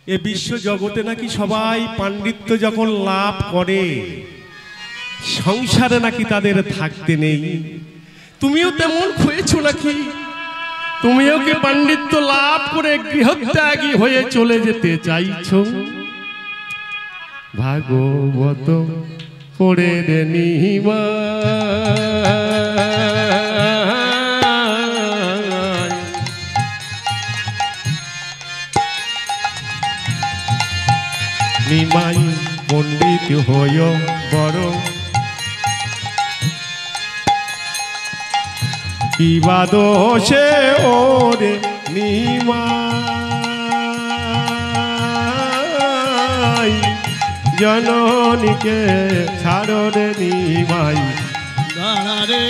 এ বিশ্ব জগতে নাকি সবাই পাণ্ডিত্য যখন লাভ করে সংসারে নাকি তাদের থাকতে নেই। তুমিও তেমন হয়েছো নাকি? তুমিও কি পাণ্ডিত্য লাভ করে গৃহত্যাগী হয়ে চলে যেতে চাইছো? ভাগবত পড়ে নিমা নিমাই পণ্ডিত হয় বড়, কিবা দোষে ওরে নিমাই, জননীকে ছাড়ো রে নিমাই। দাঁড়া রে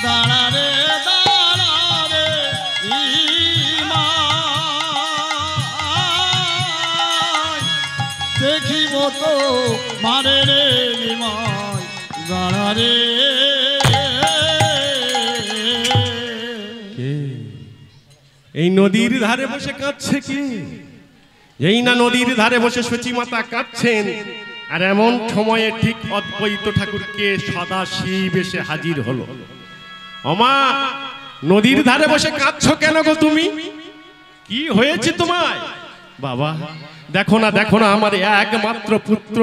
দাঁড়া রে দাঁড়া রে নিমাই, দেখিব তো মারে রে নিমাই। দাঁড়া রে এই নদীর ধারে বসে কাঁদছে কি? এই না নদীর ধারে বসে সচী মাতা কাঁদছেন, আর এমন সময়ে ঠিক অদ্বৈত ঠাকুরকে সদাশিব এসে হাজির হলো। ওমা, নদীর ধারে বসে কাঁদছো কেন গো তুমি? কি হয়েছে তোমায়? বাবা দেখো না, দেখো না, আমার একমাত্র পুত্র,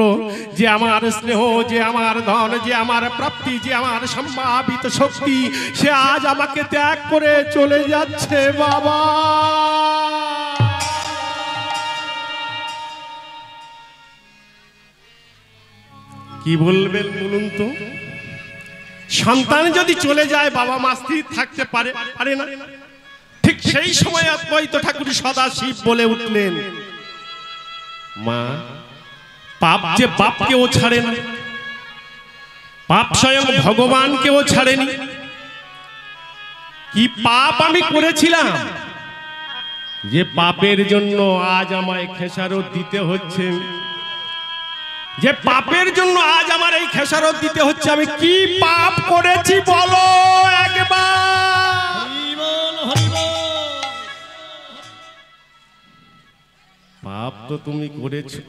যে আমার স্নেহ, যে আমার ধন, যে আমার প্রাপ্তি, যে আমার সম্ভাবিত শক্তি, সে আজ আমাকে ত্যাগ করে চলে যাচ্ছে। বাবা কি বলবেন বলুন তো? সন্তান যদি চলে যায়, বাবা মা স্থির থাকতে পারে না? ঠিক সেই সময় অদ্বৈত ঠাকুর সদাশিব বলে উঠলেন, মা, পাপ যে বাপকেও ছাড়ে না, পাপ স্বয়ং ভগবানকেও ছাড়েনি। কি পাপ আমি করেছিলাম যে পাপের জন্য আজ আমায় খেসারত দিতে হচ্ছে? যে পাপের জন্য আজ আমার এই খেসারত দিতে হচ্ছে, আমি কি পাপ করেছি বলো একবার? পাপ তো তুমি করেছো।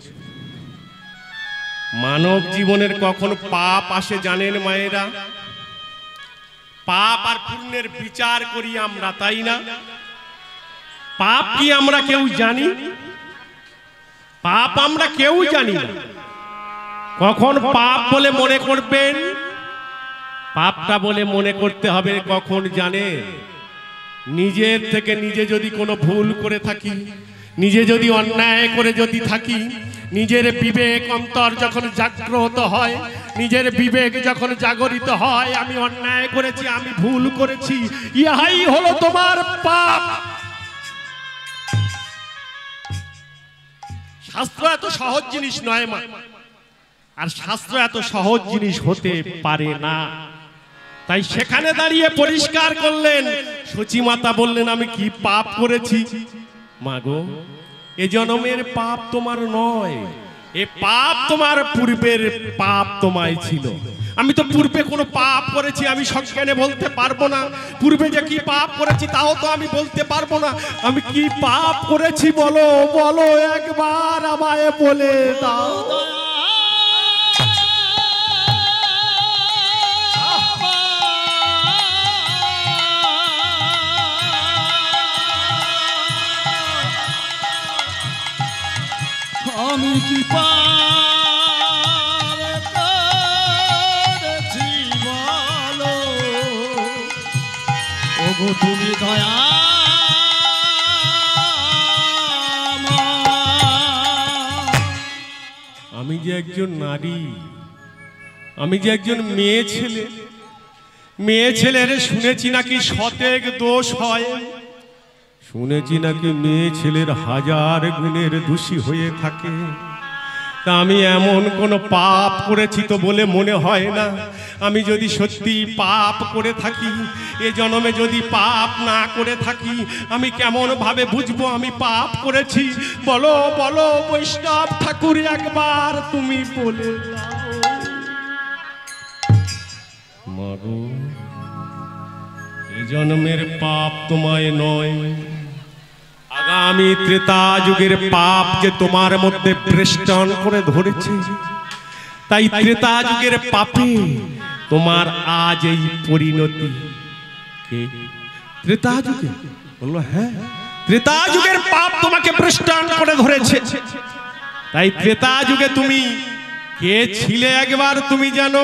মানব জীবনের কখনো পাপ আসে জানেন মায়েরা? পাপ আর পুণ্যের বিচার করি আমরা, তাই না? পাপ কি আমরা কেউ জানি? পাপ আমরা কেউ জানি না। কখন পাপ বলে মনে করবেন? পাপটা বলে মনে করতে হবে কখন জানেন? নিজের থেকে নিজে যদি কোনো ভুল করে থাকি, নিজে যদি অন্যায় করে যদি থাকি, নিজের বিবেক অন্তর যখন জাগ্রত হয়, নিজের বিবেক যখন জাগরিত হয়, আমি অন্যায় করেছি, আমি ভুল করেছি, ইহাই হলো তোমার পাপ। শাস্ত্র এত সহজ জিনিস নয় মা, আর শাস্ত্র এত সহজ জিনিস হতে পারে না। তাই সেখানে দাঁড়িয়ে পরিষ্কার করলেন, সচী মাতা বললেন, আমি কি পাপ করেছি? মাগো, এ জন্মের পাপ তোমার নয়, এ পাপ তোমার পূর্বের পাপ তোমায় ছিল। আমি তো পূর্বে কোনো পাপ করেছি আমি সজ্ঞানে বলতে পারবো না। পূর্বে যে কি পাপ করেছি তাও তো আমি বলতে পারবো না। আমি কি পাপ করেছি বলো, বলো একবার আমায় বলে দাও। আমি কি পাপ করেছি বলো, ওগো তুমি দয়া। আমি যে একজন নারী, আমি যে একজন মেয়ে ছেলে, মেয়ে ছেলের শুনেছি নাকি শতেক দোষ হয়, শুনেছি নাকি মেয়ে ছেলের হাজার গুণের দোষী হয়ে থাকে। তা আমি এমন কোনো পাপ করেছি তো বলে মনে হয় না। আমি যদি সত্যি পাপ করে থাকি, এ জন্মে যদি পাপ না করে থাকি, আমি কেমন ভাবে বুঝবো আমি পাপ করেছি? বলো বলো বৈষ্ণব ঠাকুর, একবার তুমি বলে দাও। মাগো, এই জন্মের পাপ তোমায় নয়, আগামী ত্রেতা যুগের পাপ যে তোমার মধ্যে বেষ্টন করে ধরেছে, তাই ত্রেতা যুগের পাপে তোমার আজ এই পরিণতি। কে? ত্রেতা যুগে? বললো হ্যাঁ, ত্রেতা যুগের পাপ তোমাকে বেষ্টন করে ধরেছে। তাই ত্রেতা যুগে তুমি কে ছিলে একবার তুমি জানো?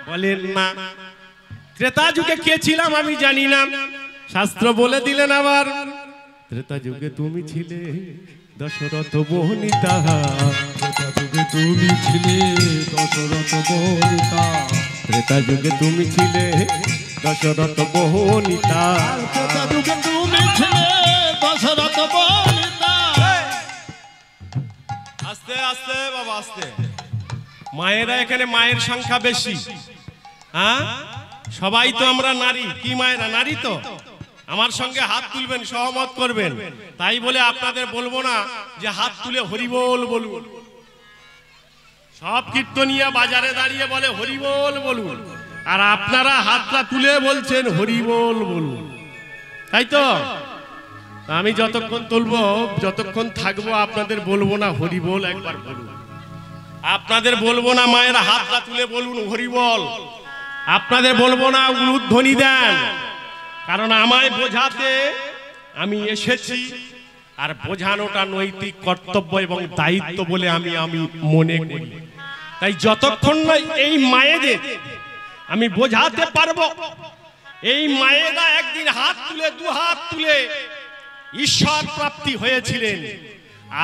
বলেন না। ত্রেতা যুগে কে ছিলাম আমি জানি না, শাস্ত্র বলে দিলেন আবার। ত্রেতা যুগে তুমি ছিলে দশরথ বনিতা, ত্রেতা যুগে তুমি ছিলে দশরথ বনিতা, ত্রেতা যুগে তুমি ছিলে দশরথ বনিতা, ত্রেতা যুগে তুমি ছিলে দশরথ বনিতা। আস্তে আস্তে বাবা আস্তে। মায়েরা এখানে মায়ের সংখ্যা বেশি। হ্যাঁ, সবাই তো আমরা নারী। কি মায়েরা নারী তো? আমার সঙ্গে হাত তুলবেন, সহমত করবেন। তাই বলে আপনাদের বলবো না যে হাত তুলে হরিবোল বলুন। সব কীর্তনিয়া বাজারে দাঁড়িয়ে বলে হরিবোল বলুন, আর আপনারা হাতটা তুলে বলছেন হরিবোল বলুন, তাই তো? আমি যতক্ষণ তুলবো, যতক্ষণ থাকবো, আপনাদের বলবো না হরিবোল একবার বলুন। আপনাদের বলবো না মায়েরা হাতটা তুলে বলুন হরিবোল। আপনাদের বলবো না উলুধ্বনি দেন, কারণ আমায় বোঝাতে আমি এসেছি, আর বোঝানোটা নৈতিক কর্তব্য এবং দায়িত্ব বলে আমি মনে করি। তাই যতক্ষণ না এই মায়েদের আমি বোঝাতে পারবো, এই মায়েরা একদিন হাত তুলে দু হাত তুলে ঈশ্বর প্রাপ্তি হয়েছিলেন,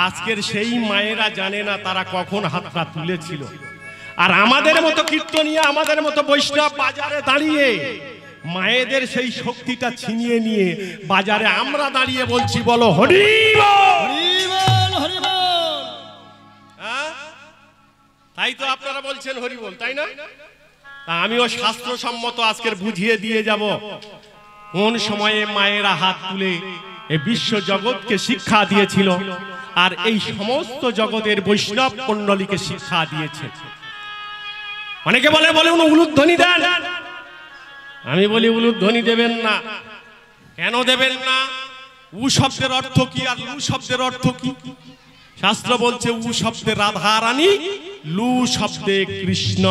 আজকের সেই মায়েরা জানে না তারা কখন হাতটা তুলেছিল। আর আমাদের মতো কীর্তনিয়া, আমাদের মতো বৈষ্ণব বাজারে দাঁড়িয়ে মায়েদের সেই শক্তিটা ছিনিয়ে নিয়ে বাজারে আমরা দাঁড়িয়ে বলছি বলো হরি বল, হরি বল, হরি বল। হ্যাঁ? তাই তো আপনারা বলছেন হরি বল, তাই না? তা আমিও শাস্ত্রসম্মত আজকের বুঝিয়ে দিয়ে যাব কোন সময়ে মায়েরা হাত তুলে এই বিশ্ব জগৎকে শিক্ষা দিয়েছিল, আর এই সমস্ত জগতের বৈষ্ণব মণ্ডলীকে শিক্ষা দিয়েছে। অনেকে বলে উলুধ্বনি দেন, আমি বলি উলুধ্বনি দেবেন না। কেন দেবেন না? উ শব্দের অর্থ কি আর লু শব্দের অর্থ কি? শাস্ত্র বলছে উ শব্দে রাধা রানী, লু শব্দে কৃষ্ণ।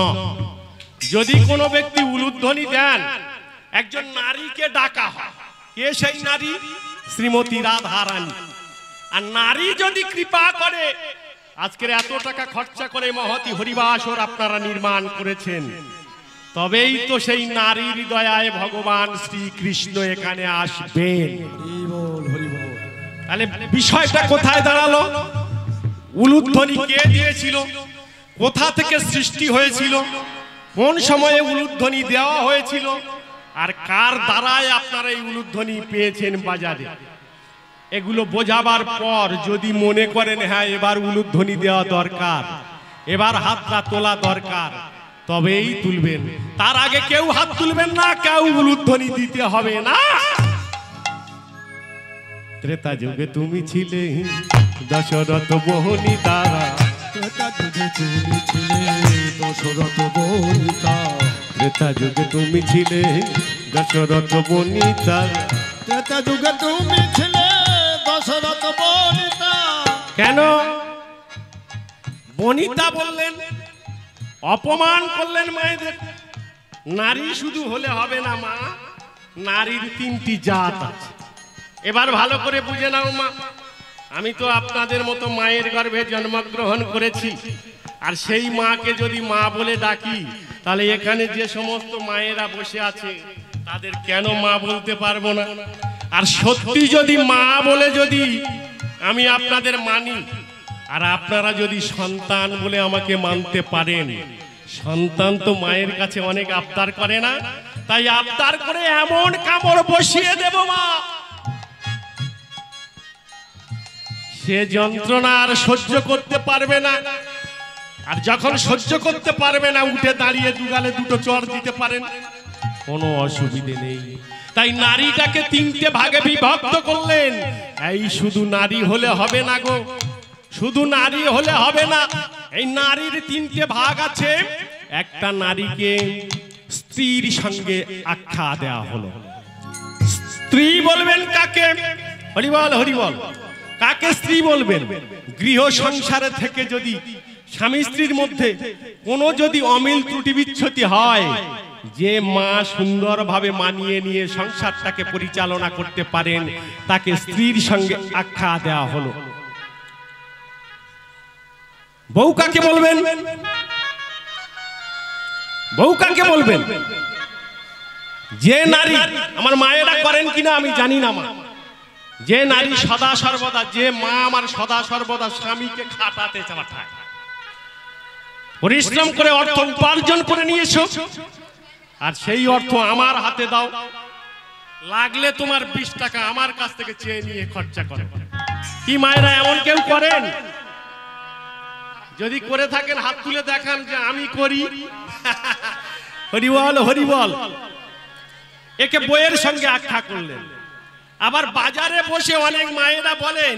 যদি কোনো ব্যক্তি উলুধ্বনি দেন, একজন নারীকে ডাকা হয়। কে সেই নারী? শ্রীমতী রাধা রানী। আর নারী যদি কৃপা করে, আজকের এত টাকা খরচা করে মহতি হরিবাসর আপনারা নির্মাণ করেছেন, তবেই তো সেই নারীর দয়ায় ভগবান শ্রীকৃষ্ণ এখানে আসবেন। হরি বল, হরি বল। তাহলে বিষয়টা কোথায় দাঁড়ালো? উলুধ্বনি কে দিয়েছিল? কোথা থেকে সৃষ্টি হয়েছিল? কোন সময়ে উলুধ্বনি দেওয়া হয়েছিল? আর কার দ্বারায় আপনারা এই উলুধ্বনি পেয়েছেন বাজারে? এগুলো বোঝাবার পর যদি মনে করেন হ্যাঁ এবার উলুধ্বনি দেওয়া দরকার, এবার হাতটা তোলা দরকার, তবেই তুলবেন। তার আগে কেউ হাত তুলবেন না, কেউ উলুধ্বনি দিতে হবে না। ত্রেতা যুগে তুমি ছিলে দশরথ বনিতা, ত্রেতা যুগে তুমি ছিলে দশরথ বনিতা, ত্রেতা যুগে তুমি ছিলে দশরথ বনিতা, ত্রেতা যুগে তুমি ছিলে দশরথ বনিতা। কেন বনিতা বললেন? অপমান করলেন মায়েদের। নারী শুধু হলে হবে না মা, নারীর তিনটি জাত আছে। এবার ভালো করে বুঝে নাও মা, আমি তো আপনাদের মতো মায়ের গর্ভে জন্মগ্রহণ করেছি, আর সেই মাকে যদি মা বলে ডাকি, তাহলে এখানে যে সমস্ত মায়েরা বসে আছে তাদের কেন মা বলতে পারবো না? আর সত্যি যদি মা বলে যদি আমি আপনাদের মানি, আর আপনারা যদি সন্তান বলে আমাকে মানতে পারেন, সন্তান তো মায়ের কাছে অনেক আবদার করে না? তাই আবদার করে এমন কামড় বসিয়ে দেব মা, সে যন্ত্রণা আর সহ্য করতে পারবে না। আর যখন সহ্য করতে পারবে না, উঠে দাঁড়িয়ে দুগালে দুটো চড় দিতে পারেন, কোনো অসুবিধে নেই। তাই নারীটাকে তিনটে ভাগে বিভক্ত করলেন। এই শুধু নারী হলে হবে না গো, শুধু নারী হলে হবে না। এই নারীর তিনটে ভাগ আছে। একটা নারীকে স্ত্রীর সঙ্গে আখ্যা দেওয়া হলো, স্ত্রী বলবেন কাকে? হরিবল হরিবল। কাকে স্ত্রী বলবেন? গৃহ সংসারে থেকে যদি স্বামী স্ত্রীর মধ্যে কোনো যদি অমিল ত্রুটি বিচ্ছুতি হয়, যে মা সুন্দরভাবে মানিয়ে নিয়ে সংসারটাকে পরিচালনা করতে পারেন, তাকে স্ত্রীর সঙ্গে আখ্যা দেওয়া হলো। বউ কাকে বলবেন? বউ কাকে বলবেন? যে নারী, আমার মায়েরা করেন কিনা আমি জানি না, মা, যে নারী সদা সর্বদা, যে মা আমার সদা সর্বদা স্বামীকে খাটাতে চালায়, পরিশ্রম করে অর্থ উপার্জন করে নিয়ে এসো, আর সেই অর্থ আমার হাতে দাও, লাগলে তোমার 20 টাকা আমার কাছ থেকে চেয়ে নিয়ে খরচা করো। কি মায়েরা এমন কেউ করেন? যদি করে থাকেন হাত তুলে দেখান যে আমি করি। হরিবল হরিবল। একে বইয়ের সঙ্গে আখ্যা করলেন। আবার বাজারে বসে অনেক মায়েরা বলেন,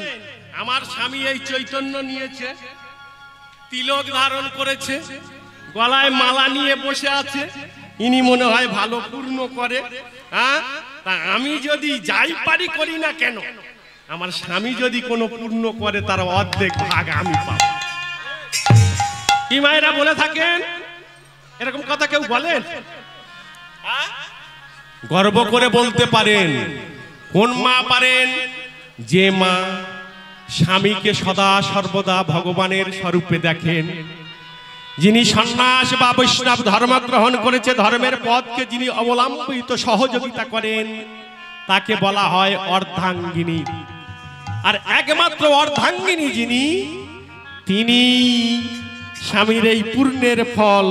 আমার স্বামী এই চৈতন্য নিয়েছে, তিলক ধারণ করেছে, গলায় মালা নিয়ে বসে আছে, ইনি মনে হয় ভালো পূর্ণ করে, হ্যাঁ, তা আমি যদি যাই পারি করি না কেন, আমার স্বামী যদি কোনো পূর্ণ করে তার অর্ধেক ভাগ আমি পাবো। কি মায়েরা বলে থাকেন? এরকম কথা কেউ বলেন? গর্ব করে বলতে পারেন। কোন মা পারেন? যে মা স্বামীকে সদা সর্বদা ভগবানের স্বরূপে দেখেন, যিনি সন্ন্যাস বা বৈষ্ণব ধর্ম গ্রহণ করেছে, ধর্মের পথকে যিনি অবলম্বিত সহযোগিতা করেন, তাকে বলা হয় অর্ধাঙ্গিনী। আর একমাত্র অর্ধাঙ্গিনী যিনি, তিনি স্বামীর এই পূর্ণের ফল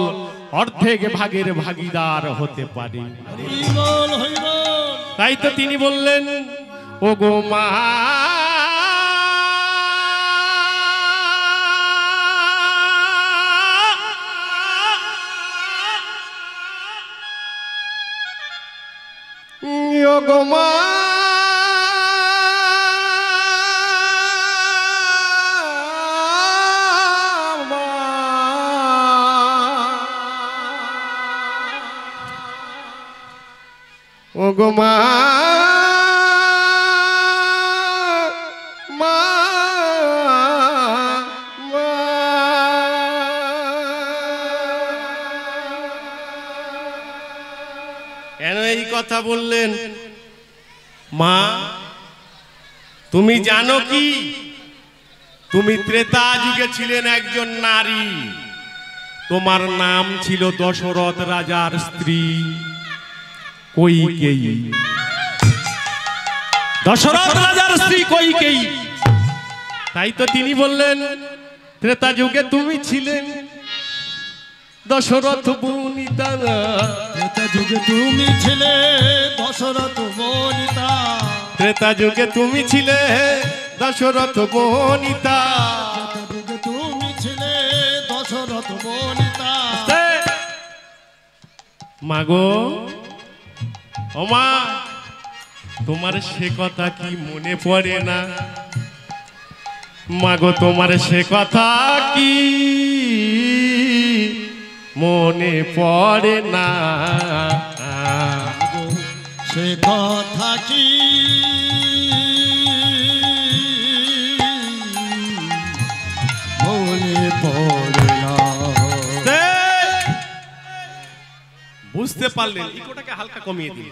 অর্ধেক ভাগের ভাগীদার হতে পারে। তাই তো তিনি বললেন, ও গো মা, ও গো মা, ও গো মা, মা, মা, কেন এই কথা বললেন? মা, তুমি জানো কি, তুমি ত্রেতা যুগে ছিলেন একজন নারী, তোমার নাম ছিল দশরথ রাজার স্ত্রী কইকেয়ী। দশরথ রাজার স্ত্রী কইকেয়ী। তাই তো তিনি বললেন, ত্রেতা যুগে তুমি ছিলেন দশরথ বনিতা। ত্রেতা যুগে তুমি ছিলে দশরথ বনিতা। ত্রেতা যুগে তুমি ছিলে দশরথ বনিতা। ত্রেতা যুগে তুমি ছিলে দশরথ বনিতা। মাগো, ও মা, তোমার সে কথা কি মনে পড়ে না? মাগো, তোমার সে কথা কি মনে পড়ে না? সে কথা কি মনে পড়ে না? বুঝতে পারলেন? ইকোটাকে হালকা কমিয়ে দিন।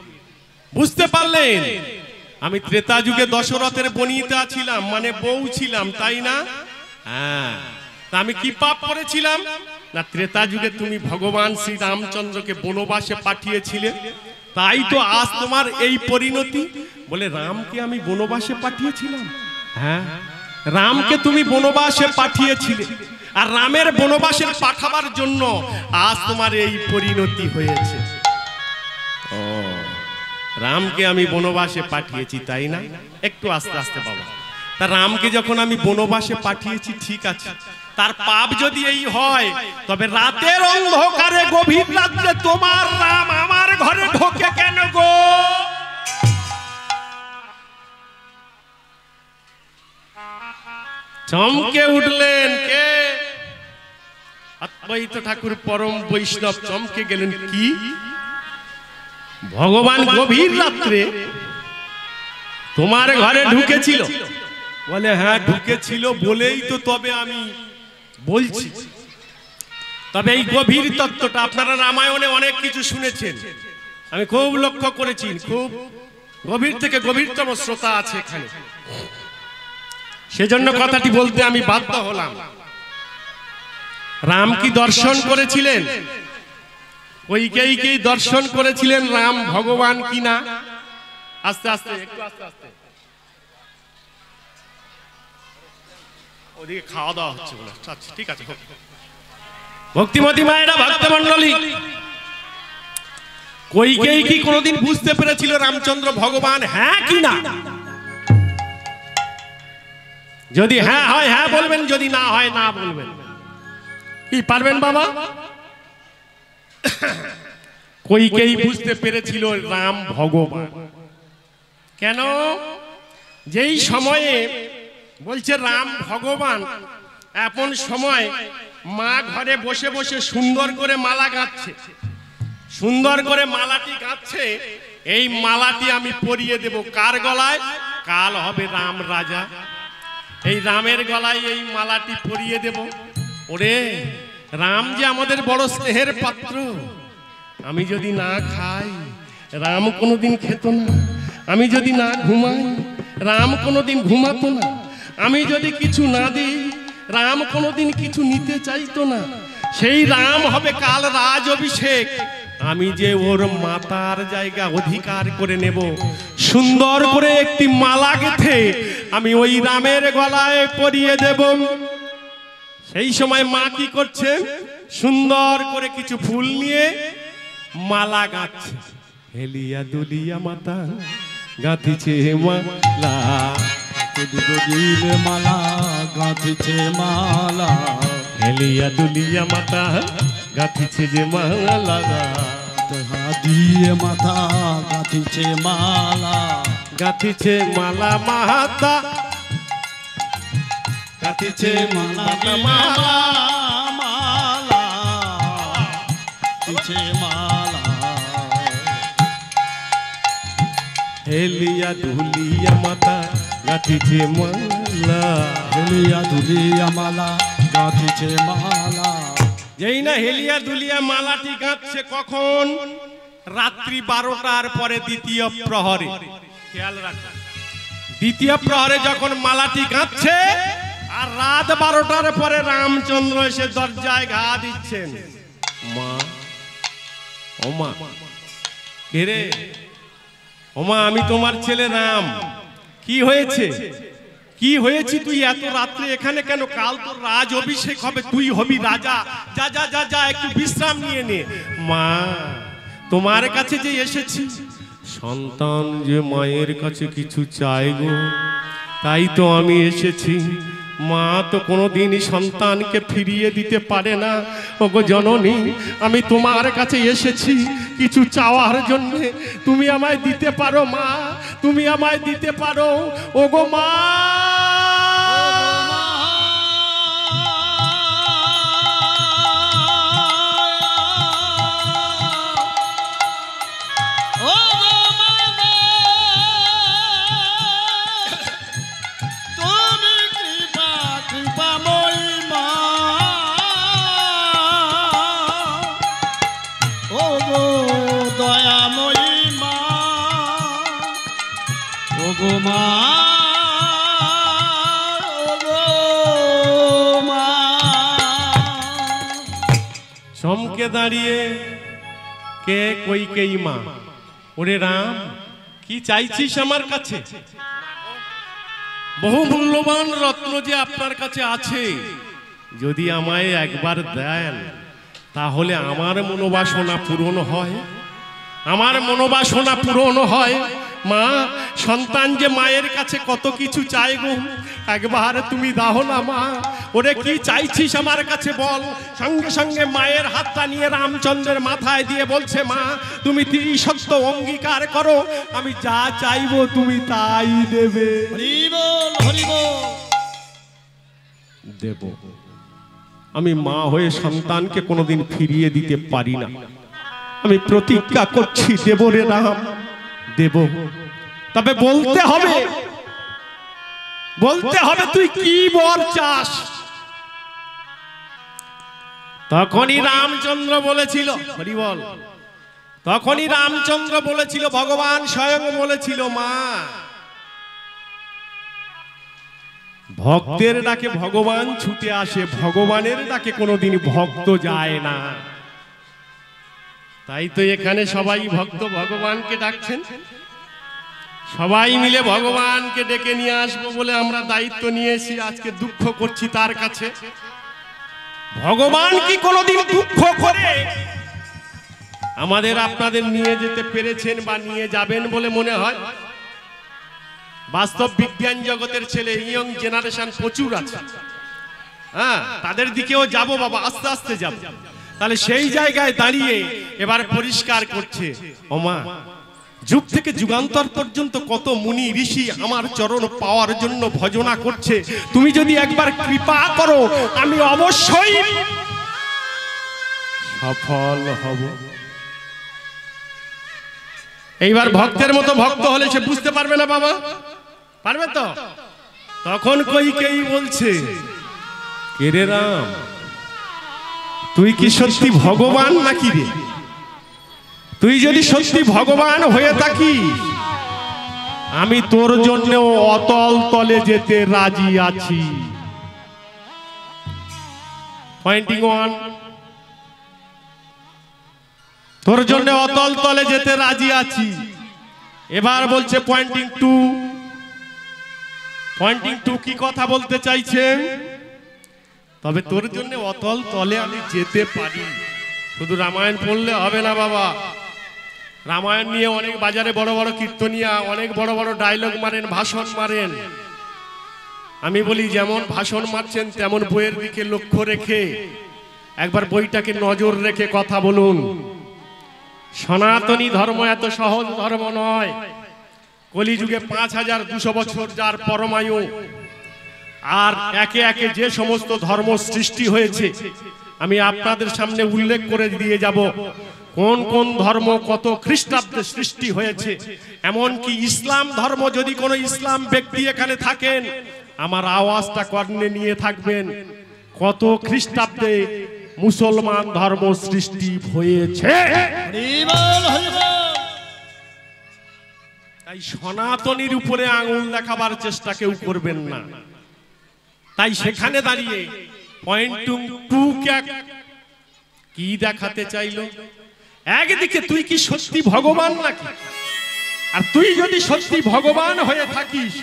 বুঝতে পারলেন? আমি ত্রেতা যুগে দশরথের বনিতা ছিলাম, মানে বউ ছিলাম, তাই না? হ্যাঁ। তা আমি কি পাপ করেছিলাম? না, ত্রেতা যুগে তুমি ভগবান শ্রী রামচন্দ্রকে বনবাসে পাঠিয়েছিলে, তাই তো আজ তোমার এই পরিণতি। বলে, রামকে আমি বনবাসে পাঠিয়েছিলাম? হ্যাঁ, রামকে তুমি বনবাসে পাঠিয়েছিলে, আর রামের বনবাসে পাঠাবার জন্য আজ তোমার এই পরিণতি হয়েছে। ও, রামকে আমি বনবাসে পাঠিয়েছি, তাই না? একটু আস্তে আস্তে বাবা। তা রামকে যখন আমি বনবাসে পাঠিয়েছি, ঠিক আছে, তার পাপ যদি এই হয়, তবে রাতের অন্ধকারে গভীর রাত্রে তোমার রাম আমার ঘরে ঢোকে কেন গো? চমকে উঠলেন কে? অদ্বৈত ঠাকুর পরম বৈষ্ণব চমকে গেলেন। কি? ভগবান গভীর রাত্রে তোমার ঘরে ঢুকেছিল? বলে হ্যাঁ ঢুকেছিল বলেই তো তবে আমি বলছি। তবে এই গভীর তত্ত্বটা আপনারা রামায়ণে অনেক কিছু শুনেছেন, আমি খুব লক্ষ্য করেছি, খুব গভীর থেকে গভীরতম শ্রোতা আছে এখানে, সেজন্য কথাটি বলতে আমি বাধ্য হলাম। রাম কি দর্শন করেছিলেন? কইকেয়ীকে দর্শন করেছিলেন রাম ভগবান কিনা? আস্তে আস্তে, একটু আস্তে আস্তে, ওদিকে খাওয়া দাওয়া হচ্ছে বলে। আচ্ছা ঠিক আছে। ভক্তিমতী মায়েরা, ভক্তমণ্ডলী, কইকেয়ী কি কোনোদিন বুঝতে পেরেছিল রামচন্দ্র ভগবান হ্যাঁ কি না? যদি হ্যাঁ হয় হ্যাঁ বলবেন, যদি না হয় না বলবেন। কি পারবেন বাবা? কইকেয়ী বুঝতে পেরেছিল রাম ভগবান। কেন? যেই সময়ে বলছে রাম ভগবান, এমন সময় মা ঘরে বসে বসে সুন্দর করে মালা গাঁথছে, সুন্দর করে মালাটি গাঁথছে। এই মালাটি আমি পরিয়ে দেব কার গলায়? কাল হবে রাম রাজা, এই রামের গলায় এই মালাটি পরিয়ে দেব। ওরে রাম যে আমাদের বড় স্নেহের পাত্র, আমি যদি না খাই রাম কোনোদিন খেত না, আমি যদি না ঘুমাই রাম কোনোদিন ঘুমাতো না, আমি যদি কিছু না দিই রাম কোনোদিন কিছু নিতে চাইতো না। সেই রাম হবে কাল রাজ অভিষেক, আমি যে ওর মাতার জায়গা অধিকার করে নেব। সুন্দর করে একটি মালা গেঁথে আমি ওই রামের গলায় পরিয়ে দেব। সেই সময় মা কি করছে? সুন্দর করে কিছু ফুল নিয়ে মালা গাঁথছে। হেলিয়া দুলিয়া মাতা গাঁথিছে মালা, মালা গাঁথিছে মালা, হেলিয়া দুলিয়া মাতা গাঁথিছে যে মালা, দেহা দিয়ে মাথা গাঁথিছে মালা, গাঁথিছে মালা মাতা, গাঁথিছে মালা মালা, মালা গাঁথিছে মালা, হেলিয়া দুলিয়া মাতা গাঁথিছে মালা, হেলিয়া দুলিয়া মালা গাঁথিছে মালা। যেই না হেলিয়া দুলিয়া মালাটি গাঁথছে, কখন? রাত্রি 12টার পরে, দ্বিতীয় প্রহরে। খেয়াল রাখবেন, দ্বিতীয় প্রহরে যখন মালাটি গাঁথছে, আর রাত 12টার পরে রামচন্দ্র এসে দরজায় ঘা দিচ্ছেন। মা, ও মা, কে রে? ও মা, আমি তোমার ছেলে রাম। কি হয়েছে? কি হয়েছে? তুই এত রাত্রে এখানে কেন? কাল তোর রাজ অভিষেক হবে, তুই হবি রাজা। যা যা যা যা, একটু বিশ্রাম নিয়ে নে। মা, তোমার কাছে যে এসেছি, সন্তান যে মায়ের কাছে কিছু চাই গো, তাই তো আমি এসেছি। মা তো কোনোদিনই সন্তানকে ফিরিয়ে দিতে পারে না। ওগো জননী, আমি তোমার কাছে এসেছি কিছু চাওয়ার জন্য, তুমি আমায় দিতে পারো মা, তুমি আমায় দিতে পারো। ওগো মা, চমকে দাঁড়িয়ে কে? কইকেয়ী মা। ওরে রাম, কি চাইছিস আমার কাছে? বহু মূল্যবান রত্ন যে আপনার কাছে আছে, যদি আমায় একবার দেন তাহলে আমার মনোবাসনা পূরণ হয়, আমার মনোবাসনা পূরণ হয়। মা, সন্তান যে মায়ের কাছে কত কিছু চাই গো, একবার তুমি দাও না মা। ওরে কি চাইছিস আমার কাছে বল? সঙ্গে সঙ্গে মায়ের হাতটা নিয়ে রামচন্দ্রের মাথায় দিয়ে বলছে, মা তুমি ত্রিসত্য অঙ্গীকার করো, আমি যা চাইবো তুমি তাই দেবে। হরি বল, হরি বল। দেব। আমি মা হয়ে সন্তানকে কোনোদিন ফিরিয়ে দিতে পারি না, আমি প্রতিজ্ঞা করছি দেব রে রাম, দেব। তবে বলতে হবে তুই কি বর চাস। তখনই রামচন্দ্র বলেছিল, হরি বল, তখনই রামচন্দ্র বলেছিল, ভগবান স্বয়ং বলেছিল, মা ভক্তের ডাকে ভগবান ছুটে আসে, ভগবানের ডাকে কোনোদিন ভক্ত যায় না। তাই তো এখানে সবাই ভক্ত ভগবানকে ডাকছেন। সবাই মিলে ভগবানকে ডেকে নিয়ে আসবো বলে আমরা দায়িত্ব নিয়েছি, আজকে দুঃখ করছি তার কাছে। ভগবান কি কোনোদিন দুঃখ করে আমাদের আপনাদের নিয়ে যেতে পেরেছেন বা নিয়ে যাবেন বলে মনে হয়? বাস্তব বিজ্ঞান জগতের ছেলে, ইয়ং জেনারেশন প্রচুর আছে, হ্যাঁ, তাদের দিকেও যাব বাবা, আস্তে আস্তে যাব। তাহলে সেই জায়গায় দাঁড়িয়ে এবার পরিষ্কার করছে, ওমা যুগ থেকে যুগান্তর পর্যন্ত কত মুনি ঋষি আমার চরণ পাওয়ার জন্য ভজনা করছে, তুমি যদি একবার কৃপা করো আমি অবশ্যই সফল হব। এইবার ভক্তের মতো ভক্ত হলে সে বুঝতে পারবে না বাবা, পারবে তো? তখন কইকেয়ী বলছে, কে রে রাম, তুই কি সত্যি ভগবান নাকি রে? তুই যদি সত্যি ভগবান হয়ে থাকিস আমি তোর জন্য অতল তলে যেতে রাজি আছি। পয়েন্টিং ওয়ান, তোর জন্য অতল তলে যেতে রাজি আছি। এবার বলছে পয়েন্টিং টু। পয়েন্টিং টু কি কথা বলতে চাইছেন? তবে তোর জন্য অতল তলে আমি যেতে পারি। শুধু রামায়ণ পড়লে হবে না বাবা, রামায়ণ নিয়ে অনেক বাজারে বড় বড় কীর্তনিয়া অনেক বড় বড় ডায়লগ মারেন, ভাষণ মারেন। আমি বলি যেমন ভাষণ মারছেন তেমন বইয়ের দিকে লক্ষ্য রেখে একবার বইটাকে নজর রেখে কথা বলুন। সনাতনী ধর্ম এত সহজ ধর্ম নয়। কলিযুগে 5200 বছর যার পরমায়ু, আর একে একে যে সমস্ত ধর্ম সৃষ্টি হয়েছে আমি আপনাদের সামনে উল্লেখ করে দিয়ে যাব কোন কোন ধর্ম কত খ্রিস্টাব্দে সৃষ্টি হয়েছে। এমনকি ইসলাম ধর্ম, যদি কোনো ইসলাম ব্যক্তি এখানে থাকেন আমার আওয়াজটা কর্ণে নিয়ে থাকবেন, কত খ্রিস্টাব্দে মুসলমান ধর্ম সৃষ্টি হয়েছে। তাই সনাতনীর উপরে আঙুল দেখাবার চেষ্টা কেউ করবেন না। তাই সেখানে দাঁড়িয়ে পয়েন্টিং টু কি দেখাতে চাইলো? একদিকে তুই কি সত্যি ভগবান নাকি, আর তুই যদি সত্যি ভগবান হয়ে থাকিস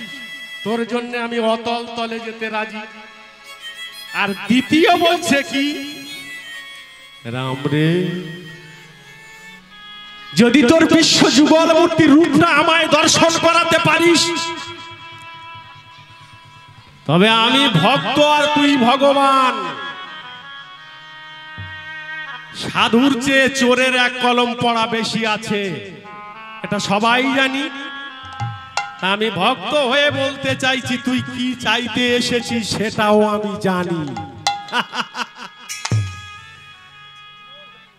তোর জন্য আমি অতল তলে যেতে রাজি। আর দ্বিতীয় বলছে কি, রাম রে যদি তোর বিশ্ব যুগল মূর্তি রূপটা আমায় দর্শন করাতে পারিস তবে আমি ভক্ত আর তুই ভগবান। সাধুর চেয়ে চোরের এক কলম পড়া বেশি আছে, এটা সবাই জানি। আমি ভক্ত হয়ে বলতে চাইছি তুই কি চাইতে এসেছিস সেটাও আমি জানি।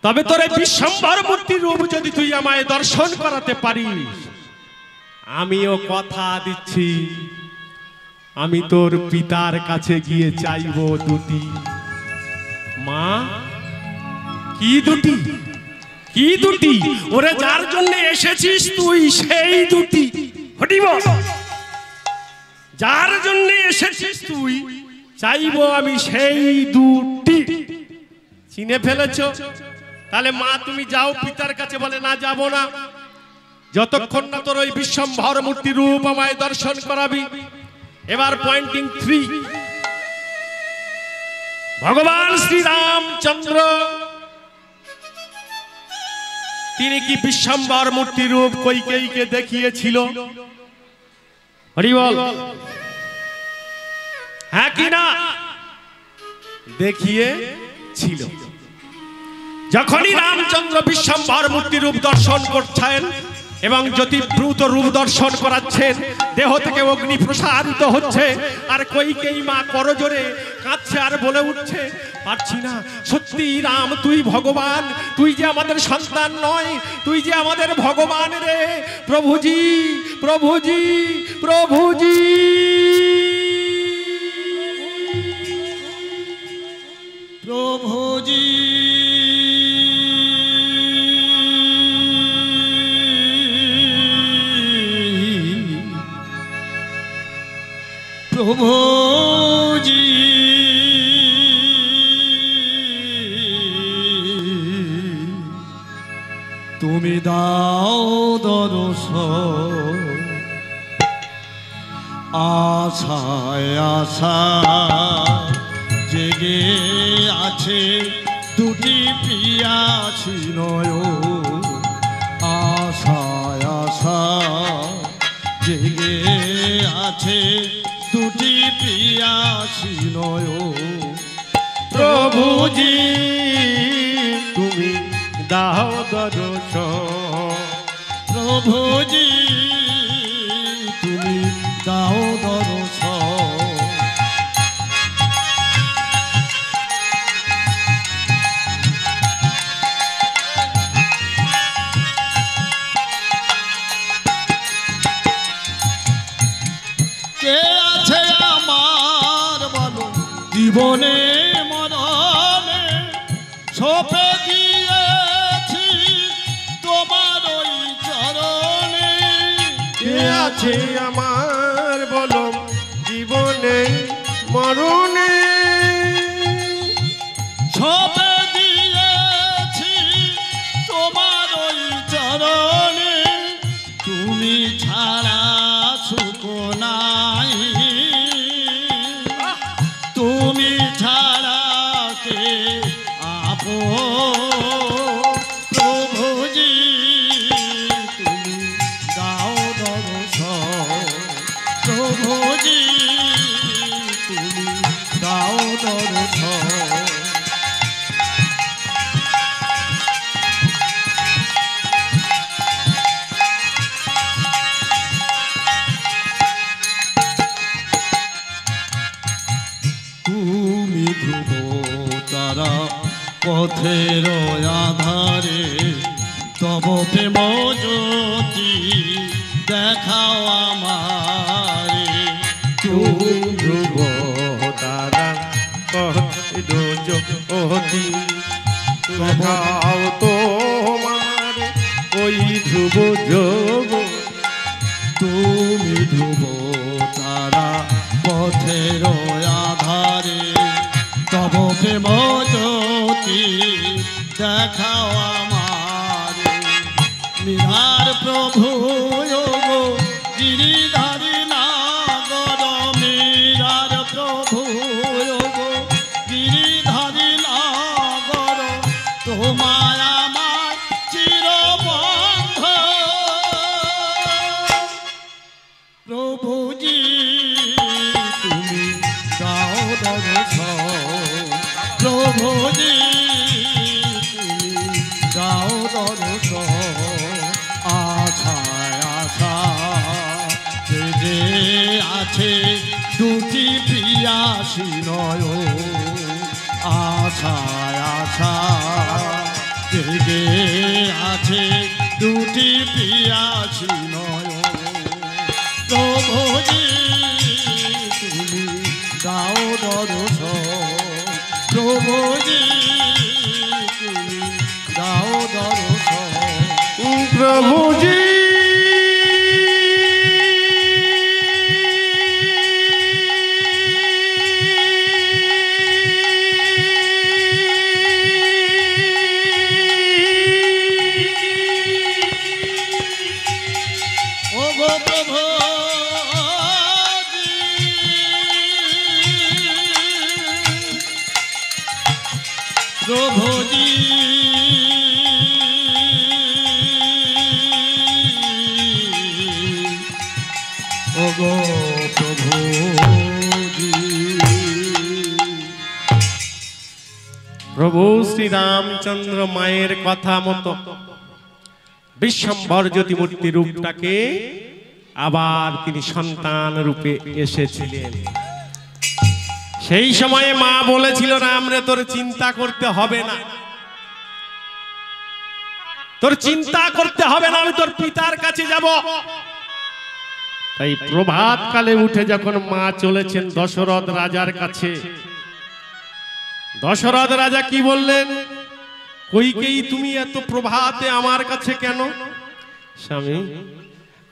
তবে তোর এই বিশ্বম্ভর মূর্তি রূপ যদি তুই আমায় দর্শন করাতে পারিস আমিও কথা দিচ্ছি আমি তোর পিতার কাছে গিয়ে চাইব দুটি। মা কি দুটি? কি দুটি? ওরে যার জন্য এসেছিস তুই সেই দুটি। হটিব যার জন্য এসেছিস তুই চাইব আমি সেই দুটি। চিনে ফেলেছো? তাহলে মা তুমি যাও পিতার কাছে। বলে না যাব না, যতক্ষণ না তোর ওই বিশ্বম্ভর মূর্তি রূপ আমায় দর্শন করাবি। এবার পয়েন্টিং থ্রি, ভগবান শ্রীরামচন্দ্র তিনি কি বিশ্বম্ভর মূর্তি রূপ কইকেয়ীকে দেখিয়েছিল? হরি বল, হ্যাঁ কি না? দেখিয়েছিল। যখনই রামচন্দ্র বিশ্বম্ভর মূর্তি রূপ দর্শন করছেন এবং জ্যোতিপ্রুত রূপ দর্শন করাচ্ছেন, দেহ থেকে অগ্নি প্রসারিত হচ্ছে, আর কইকেয়ী মা করজোরে কাঁদছে আর বলে উঠছে, পারছি না, সত্যি রাম তুই ভগবান, তুই যে আমাদের সন্তান নয়, তুই যে আমাদের ভগবান রে, প্রভুজি প্রভুজি প্রভুজি। প্রভুজি প্রভুজি তুমি দাও দর্শন, আশায় আশা জেগে আছে দুটি পিয়াসী নয়ন, আশায় আশা জেগে আছে দুটি পিয়াসী নয়ন। প্রভুজি তুমি দাও দর্শন, প্রভুজি তুমি দাও দর্শন। কে আছে আমার বলো জীবনে মরণে, সপে দিয়েছি তোমার ওই চরণে। কে আছে আমার বলো জীবনে মরণে, সপে দিয়েছি তোমার ওই চরণে, তুমি ছাড়া সুখ নাই, তুমি ছাড়া কে আপন। প্রভুজি তুমি দাও দর্শন, প্রভুজি তুমি দাও দর্শন। তুমি ধ্রুব তারা পথের আধারে, তব প্রেম জ্যোতি দেখাও আমারে। তুমি ধ্রুব তারা জ্যোতি দেখাও তোমার ওই ধ্রুব যোগ। তুমি ধ্রুব তারা পথের আধারে, তব প্রেম জ্যোতি দেখাও আমারে। নিধার প্রভু গো গিরিধারী নাগর, মীরার প্রভু গো গিরিধারী নাগর, তোমায় আমার চিরবন্ধ। প্রভুজি তুমি দাও দর্শন, প্রভুজি তুমি দাও দর্শন। আশায় আশা জেগে আছে দুটি পিয়াসী নয়ন, আশায় আশা জেগে আছে দুটি পিয়াসী নয়ন। প্রভুজি তুমি দাও দর্শন, প্রভুজি তুমি দাও দর্শন। প্রভুজি ও গো প্রভু প্রভুজি ও গো প্রভুজি। প্রভু শ্রী রামচন্দ্র মায়ের কথা মতো বিশ্বম্ভর জ্যোতিমূর্তি রূপটাকে আবার তিনি সন্তান রূপে এসেছিলেন। সেই সময়ে মা বলেছিল, রাম রে তোর চিন্তা করতে হবে না, তোর চিন্তা করতে হবে না, আমি তোর পিতার কাছে যাব। তাই প্রভাত কালে উঠে যখন মা চলেছেন দশরথ রাজার কাছে, দশরথ রাজা কি বললেন, কইকেয়ী তুমি এত প্রভাতে আমার কাছে কেন? স্বামী,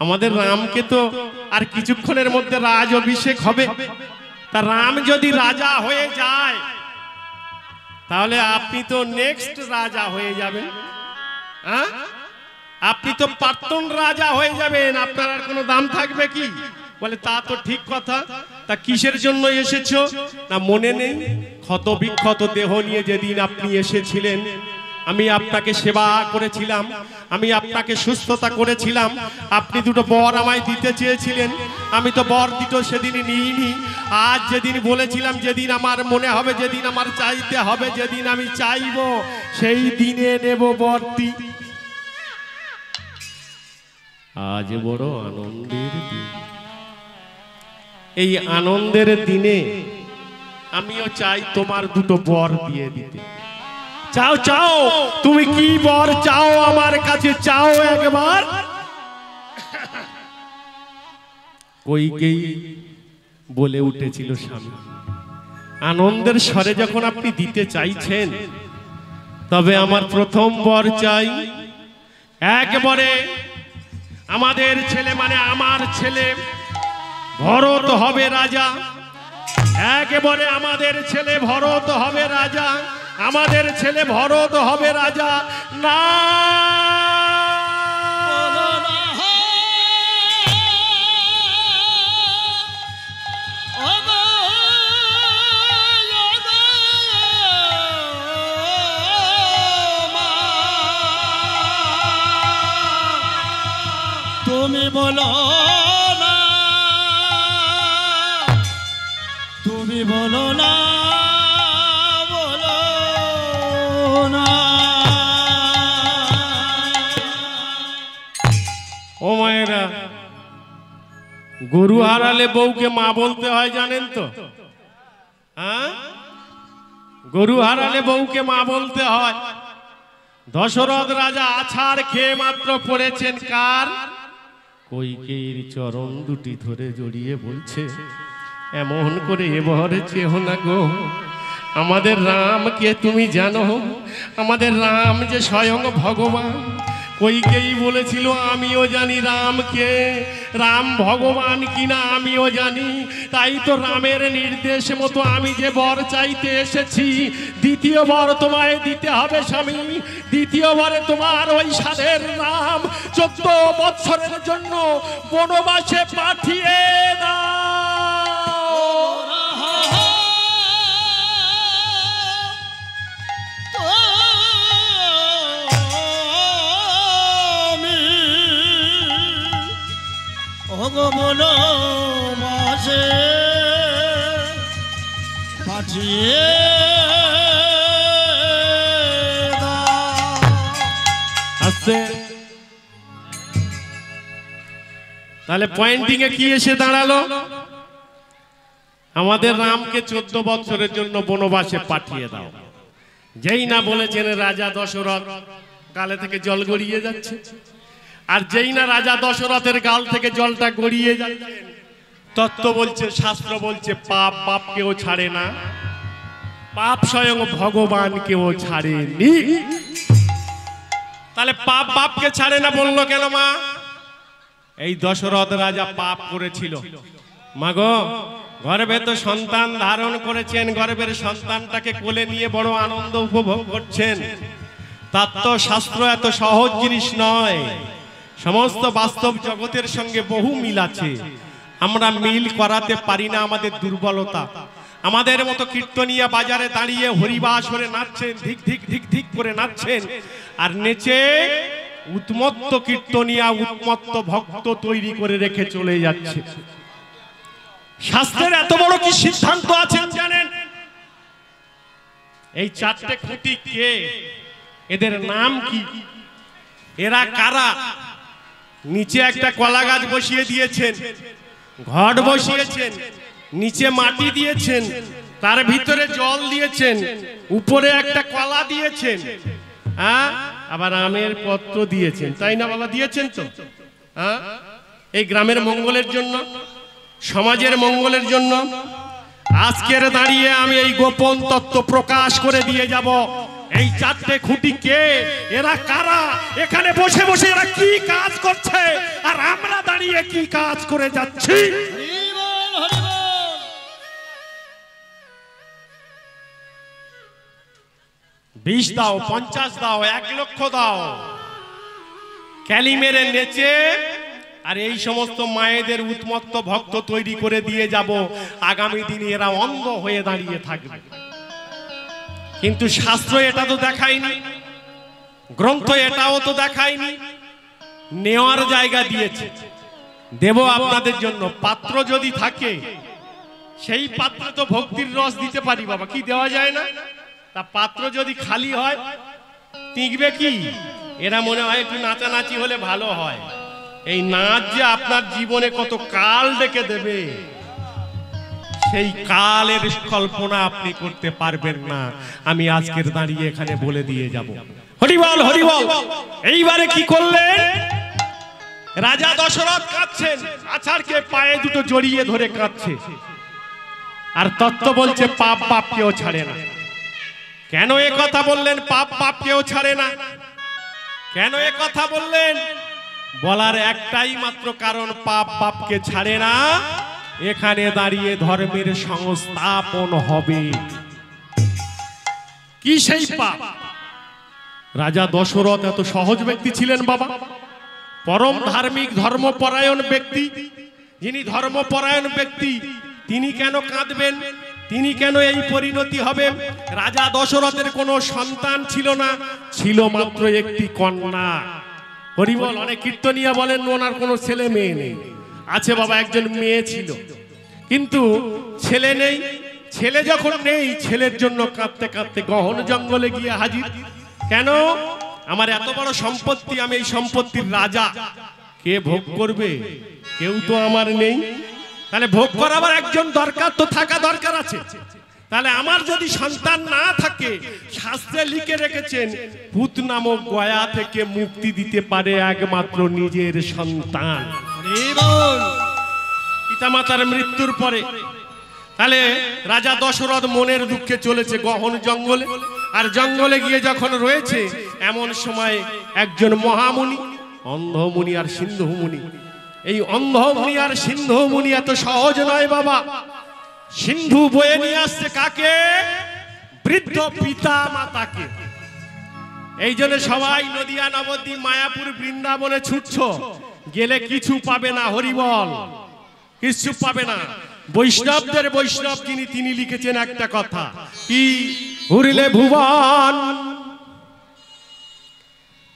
আমাদের রামকে তো আর কিছুক্ষণের মধ্যে রাজ অভিষেক হবে, তা রাম যদি রাজা হয়ে যায় তাহলে আপনি তো নেক্সট রাজা হয়ে যাবেন, হ্যাঁ? আপনি তো প্রাক্তন রাজা হয়ে যাবেন, আপনার আর কোনো দাম থাকবে কি? বলে তা তো ঠিক কথা, তা কিসের জন্য এসেছো? না মনে নেই, ক্ষত বিক্ষত দেহ নিয়ে যেদিন আপনি এসেছিলেন, আমি আপনাকে সেবা করেছিলাম, আমি আপনাকে সুস্থতা করেছিলাম, আপনি দুটো বর আমায় দিতে চেয়েছিলেন, আমি তো বর দুটো সেদিনই নিইনি। আজ যেদিন বলেছিলাম, যেদিন আমার মনে হবে, যেদিন আমার চাইতে হবে, যেদিন আমি চাইবো সেই দিনে নেব বরটি। আজ বড় আনন্দের দিন, এই আনন্দের দিনে আমিও চাই তোমার দুটো বর দিয়ে দিতে। চাও চাও, তুমি কি বর চাও আমার কাছে চাও একবার। কইকেয়ী বলে উঠেছিল, স্বামী আনন্দের স্বরে যখন আপনি দিতে চাইছেন, তবে আমার প্রথম বর চাই, একবারে আমাদের ছেলে মানে আমার ছেলে ভরত হবে রাজা, একেবারে আমাদের ছেলে ভরত হবে রাজা, আমাদের ছেলে ভরত হবে রাজা। না তুমি বলো না, তুমি বলো না, বলো না। ও মায়েরা, গরু হারালে বউকে মা বলতে হয় জানেন তো? হ্যাঁ, গরু হারালে বউকে মা বলতে হয়। দশরথ রাজা আছাড় খেয়ে মাত্র পড়েছেন কার? কইকেয়ীর চরণ দুটি ধরে জড়িয়ে বলছে, এমন করে এবারে চেও না গো, আমাদের রামকে তুমি জানো, আমাদের রাম যে স্বয়ং ভগবান। কইকেয়ী বলেছিল, আমিও জানি রামকে, রাম ভগবান কিনা আমিও জানি, তাই তো রামের নির্দেশ মতো আমি যে বর চাইতে এসেছি, দ্বিতীয় বর তোমায় দিতে হবে স্বামী। দ্বিতীয়বারে তোমার ওই সাধের রাম 14 বৎসরের জন্য বনবাসে পাঠিয়ে দাও। ভগবান মাসে পাঠিয়ে আসছে। তাহলে পয়েন্টিং এ কি এসে দাঁড়ালো? আমাদের রামকে 14 বছরের জন্য বনবাসে পাঠিয়ে দাও। যেই না বলেছেন রাজা দশরথ গালে থেকে জল গড়িয়ে যাচ্ছে, আর যেই না রাজা দশরথের গাল থেকে জলটা গড়িয়ে যাচ্ছে, তত্ত্ব বলছে, শাস্ত্র বলছে, পাপ বাপকেও ছাড়ে না, পাপ স্বয়ং ভগবানকেও ছাড়েনি। তাহলে পাপ বাপকে ছাড়ে না বললো কেন মা? এই দশরথ রাজা পাপ করেছিল। মাগো, গর্ভে তো সন্তান ধারণ করেছেন, গর্ভের সন্তানটাকে কোলে নিয়ে বড় আনন্দ উপভোগ করছেন। তত্ত্ব শাস্ত্র এত সহজ জিনিস নয়, সমস্ত বাস্তব জগতের সঙ্গে বহু মিল আছে। আমরা মিল করাতে পারি না, আমাদের দুর্বলতা। আমাদের মতো কীর্তনিয়া বাজারে দাঁড়িয়ে হরিবাসরে নাচছেন, ধিক ধিক ধিক ধিক করে নাচছেন, আর নেচে উন্মত্ত কীর্তনিয়া উন্মত্ত ভক্ত তৈরি করে রেখে চলে যাচ্ছে। শাস্ত্রের এত বড় কি সিদ্ধান্ত আছেন জানেন? এই 4টে খুঁটি কে? এদের নাম কি? এরা কারা? নিচে একটা কলা গাছ বসিয়ে দিয়েছেন, ঘট বসিয়েছেন, নিচে মাটি দিয়েছেন, তার ভিতরে জল দিয়েছেন, উপরে একটা কলা দিয়েছেন, হ্যাঁ, আবার আমের পত্র দিয়েছেন, তাই না বাবা? দিয়েছেন তো, হ্যাঁ, এই গ্রামের মঙ্গলের জন্য, সমাজের মঙ্গলের জন্য। আজকের দাঁড়িয়ে আমি এই গোপন তত্ত্ব প্রকাশ করে দিয়ে যাব। এই চারটে খুঁটি কে? এরা কারা? এখানে বসে বসে এরা কি কাজ করছে, আর আমরা দাঁড়িয়ে কি কাজ করে যাচ্ছি? হরি বল, হরি বল। 20 দাও, 50 দাও, 1 লক্ষ দাও, ক্যালি মেরে নেচে আর এই সমস্ত মায়েদের উন্মত্ত ভক্ত তৈরি করে দিয়ে যাব। আগামী দিনে এরা অন্ধ হয়ে দাঁড়িয়ে থাকবে। কিন্তু শাস্ত্র এটা তো দেখায়নি, গ্রন্থ এটাও তো দেখায়নি। নেওয়ার জায়গা দিয়েছে, দেব আপনাদের জন্য। পাত্র যদি থাকে সেই পাত্রে তো ভক্তির রস দিতে পারি বাবা, কি দেওয়া যায় না? তা পাত্র যদি খালি হয় টিকবে কি? এরা মনে হয় একটু নাচানাচি হলে ভালো হয়। এই নাচ যে আপনার জীবনে কত কাল ডেকে দেবে, সেই কালের কল্পনা আপনি করতে পারবেন না। আমি আজকের দাঁড়িয়ে এখানে বলে দিয়ে যাব। হরি বল, হরি বল। এইবারে কি করলেন? রাজা দশরথ কাঁদছেন, আছাড়কে পায়ে দুটো জড়িয়ে ধরে কাঁদছে, আর তত্ত্ব বলছে পাপ পাপ কেউ ছাড়ে না। কেন এ কথা বললেন? পাপ পাপ কেউ ছাড়ে না কেন এ কথা বললেন? বলার একটাই মাত্র কারণ, পাপ পাপকে ছাড়ে না। এখানে দাঁড়িয়ে ধর্মের সংস্থাপন হবে। কি সেই পাপ? রাজা দশরথ এত সহজ ব্যক্তি ছিলেন বাবা, পরম ধার্মিক ধর্মপরায়ণ ব্যক্তি। যিনি ধর্মপরায়ণ ব্যক্তি তিনি কেন কাঁদবেন? তিনি কেন এই পরিণতি হবে? রাজা দশরথের কোনো সন্তান ছিল না, ছিল মাত্র একটি কন্যা। হরিবল। অনেক কীর্তনিয়া বলেন ওনার কোনো ছেলে মেয়ে নেই। আছে বাবা, একজন মেয়ে ছিল, কিন্তু ছেলে নেই। ছেলে যখন নেই, ছেলের জন্য কাঁদতে কাঁদতে গহন জঙ্গলে গিয়ে হাজির। কেন? আমার এত বড় সম্পত্তি, আমি এই সম্পত্তির রাজা, কে ভোগ করবে? কেউ তো আমার নেই। তাহলে ভোগ করাবার একজন দরকার তো থাকা দরকার আছে। তাহলে আমার যদি সন্তান না থাকে, শাস্ত্রে লিখে রেখেছেন ভূত নামক গয়া থেকে মুক্তি দিতে পারে একমাত্র নিজের সন্তান। পিতামাতার মৃত্যুর পরে তাহলে রাজা দশরথ মনের দুঃখে চলেছে গহন জঙ্গলে। আর জঙ্গলে গিয়ে যখন রয়েছে, এমন সময় একজন মহামুনি, অন্ধমুনি আর সিন্ধুমুনি। এই অন্ধমুনি আর সিন্ধুমুনি এত সহজ নয় বাবা। সিন্ধু বয়ে নিয়ে আসছে কাকে? বৃদ্ধ পিতা মাতাকে। এই জন্য সবাই নদিয়া, নবদ্বীপ, মায়াপুর, বৃন্দাবনে ছুটছ, গেলে কিছু পাবে না। হরিবল। কিছু পাবে না। বৈষ্ণবদের বৈষ্ণব যিনি, তিনি লিখেছেন একটা কথা, কি? ঘুরিলে ভুবন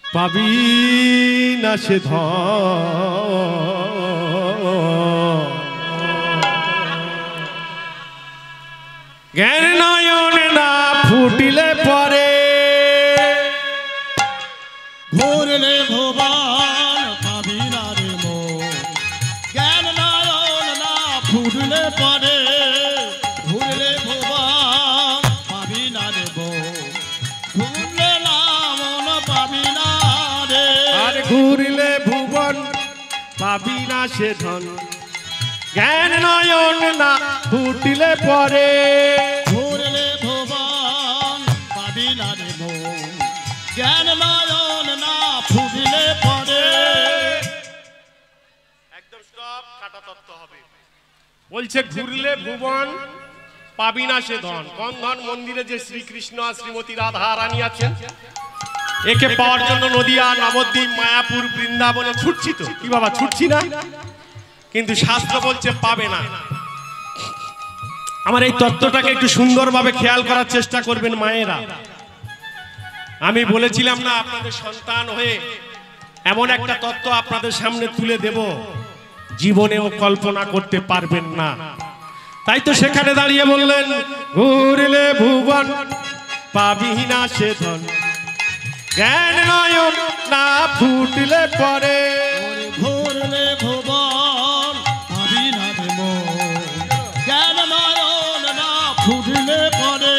পাবি না সে জ্ঞান নয়ন না ফুটিলে পরে। ঘুরলে ভুবন পাবি না রে মন, জ্ঞান নয়ন না ফুটলে পরে। ঘুরলে ভুবন পাবি না রে মন, ঘুরলে না মন পাবি না রে। আর ঘুরিলে ভুবন পাবি না সে ধন, জ্ঞান নয়ন না ফুটিলে পরে। ঘুরলে ভুবন পাবি না রে মন, জ্ঞান নয়ন না ফুটলে পরে। একদম স্টপ, কাটা তত্ত্ব হবে। বলছে ঘুরলে ভুবন পাবি না সে ধন। কোন ধন? মন্দিরে যে শ্রীকৃষ্ণ আর শ্রীমতী রাধা রানী আছেন, একে পাওয়ার জন্য নদিয়া, নবদ্বীপ, মায়াপুর, বৃন্দাবনে ছুটছি তো। কি বাবা, ছুটছি না? কিন্তু শাস্ত্র বলছে পাবে না। আমার এই তত্ত্বটাকে একটু সুন্দরভাবে খেয়াল করার চেষ্টা করবেন মায়েরা। আমি বলেছিলাম না, আপনাদের সন্তান হয়ে এমন একটা তত্ত্ব আপনাদের সামনে তুলে দেব, জীবনেও কল্পনা করতে পারবেন না। তাই তো সেখানে দাঁড়িয়ে বললেন, ঘুরলে ভুবন পাবি না সে ধন, জ্ঞান নয়ন না ফুটলে পরে ওরে ঘুরলে ভুবন পাবি না রে মন জ্ঞান নয়ন না ফুটলে পরে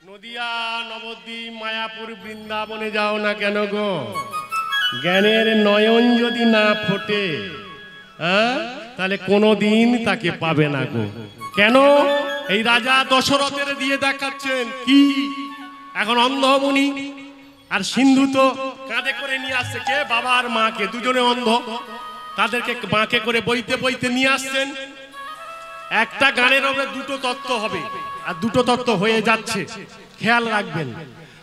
নদিয়া নবদ্বীপ মায়াপুর বৃন্দাবনে যাও না কেন গো, জ্ঞানের নয়ন যদি না ফোটে তাহলে কোনোদিন তাকে পাবে না গো। কেন? এই রাজা দশরথের দিয়ে দেখাচ্ছেন কি, এখন অন্ধমুনি আর সিন্ধু তো কাঁধে করে নিয়ে আসছে কে, বাবা আর মাকে, দুজনে অন্ধ, তাদেরকে বাঁকে করে বইতে বইতে নিয়ে আসছেন। একটা গানের হবে দুটো তত্ত্ব হবে, আর দুটো তত্ত্ব হয়ে যাচ্ছে, খেয়াল রাখবেন।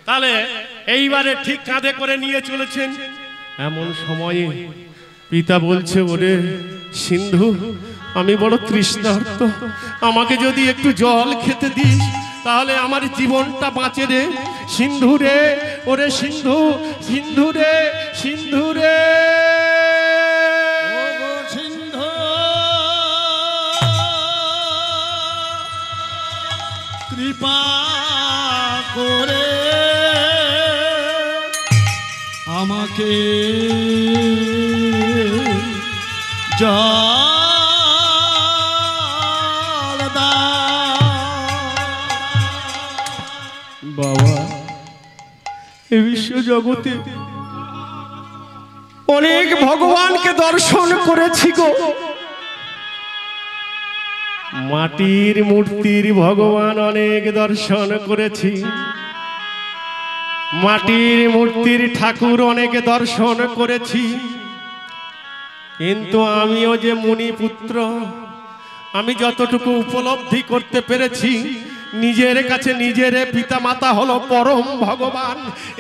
তাহলে এইবারে ঠিক কাঁধে করে নিয়ে চলেছেন, এমন সময়ে পিতা বলছে, ওরে সিন্ধু আমি বড় তৃষ্ণার্ত, আমাকে যদি একটু জল খেতে দিস তাহলে আমার জীবনটা বাঁচে রে। সিন্ধু রে, ওরে সিন্ধু, সিন্ধু রে, সিন্ধু রে। সিন্ধু কৃপা করে আমাকে জল বাবা, এ বিশ্ব জগতে অনেক ভগবানকে দর্শন করেছি গো, মাটির মূর্তির ভগবান অনেক দর্শন করেছি, মাটির মূর্তির ঠাকুর অনেক দর্শন করেছি, কিন্তু আমিও যে মুনিপুত্র, আমি যতটুকু উপলব্ধি করতে পেরেছি, নিজের কাছে নিজের পিতা মাতা হলো পরম ভগবান।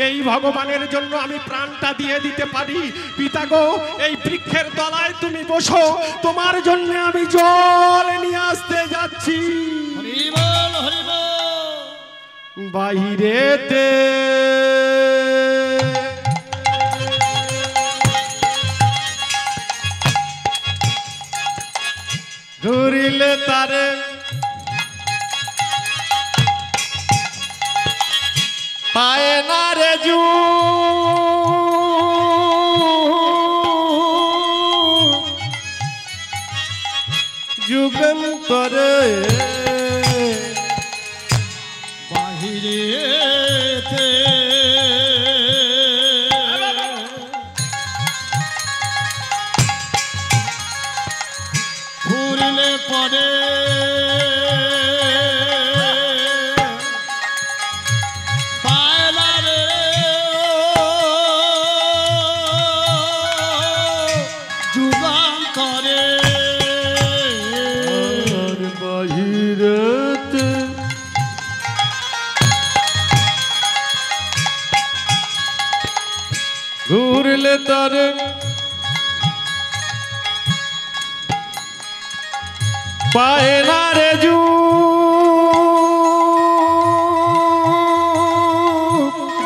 এই ভগবানের জন্য আমি প্রাণটা দিয়ে দিতে পারি। পিতা গো, এই বৃক্ষের তলায় তুমি বসো, তোমার জন্য আমি জল নিয়ে আসতে যাচ্ছি। হরি বল, হরি বল। বাইরেতে ঘুরিলে তারে পায় না রে জু, যুগান্তরে বাহিরেতে ঘুরলে পরে ঘুরলে তারে পায় না রে জু,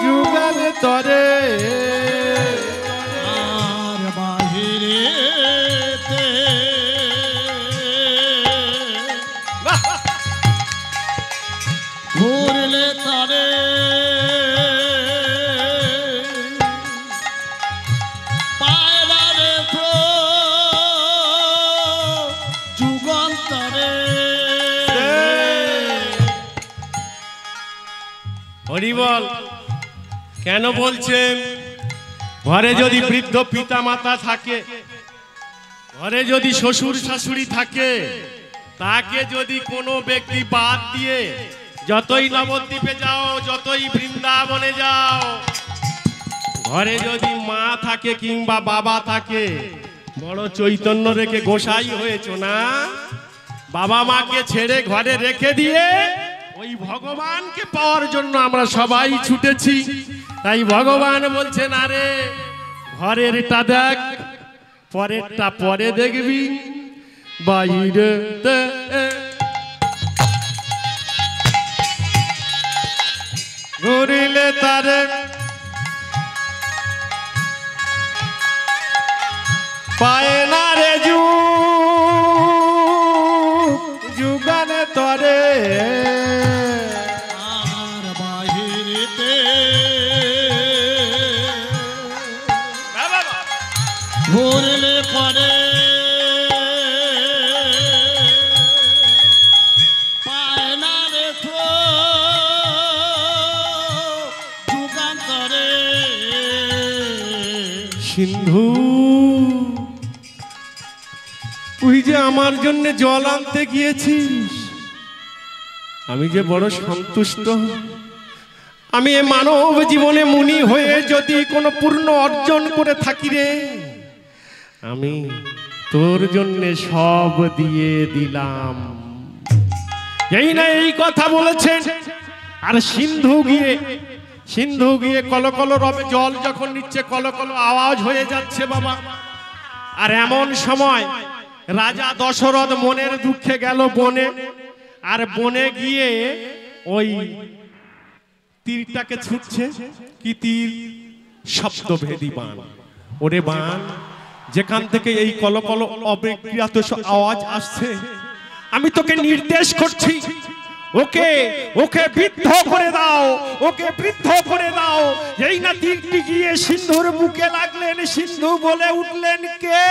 যুগালে তরে আর বাহিরেতে ঘুরলে তারে হরিবল। কেন বলছেন? ঘরে যদি বৃদ্ধ পিতা মাতা থাকে, ঘরে যদি শ্বশুর শাশুড়ি থাকে, তাকে যদি কোনো ব্যক্তি বাদ দিয়ে যতই নবদ্বীপে যাও, যতই বৃন্দাবনে যাও, ঘরে যদি মা থাকে কিংবা বাবা থাকে, বড় চৈতন্য রেখে গোসাই হয়েছো না, বাবা মাকে ছেড়ে ঘরে রেখে দিয়ে ওই ভগবানকে পাওয়ার জন্য আমরা সবাই ছুটেছি। তাই ভগবান বলছেন, আরে ঘরেরটা দেখ, পরেরটা পরে দেখবি। বাইরে ঘুরিলে তারে পায় না রে জু, যুগানে তরে আর বাহিরে ঘুরলে পরে পায় না রে তো যুগান্তরে। সিন্ধু, তুই যে আমার জন্য জল আনতে গিয়েছিস, আমি যে বড় সন্তুষ্ট। আমি এ মানব জীবনে মুনি হয়ে যদি কোনো পূর্ণ অর্জন করে থাকি রে, আমি তোর জন্য সব দিয়ে দিলাম। এই না এই কথা বলেছেন। আর সিন্ধু গিয়ে কলকল রবে জল যখন নিচ্ছে, কলকল আওয়াজ হয়ে যাচ্ছে বাবা। আর এমন সময় রাজা দশরথ মনের দুঃখে গেল বনে। আর বনে গিয়ে ওই তীরটাকে ছুটছে। কি তীর? শব্দভেদী বাণ। ওরে বাণ, যেখান থেকে এই কলকল অবিক্রিয়াত আওয়াজ আসছে, আমি তোকে নির্দেশ করছি, ওকে ওকে বিদ্ধ করে দাও, ওকে বিদ্ধ করে দাও। এই না তীরটি গিয়ে সিন্ধুর বুকে লাগলেন। সিন্ধু বলে উঠলেন, কে?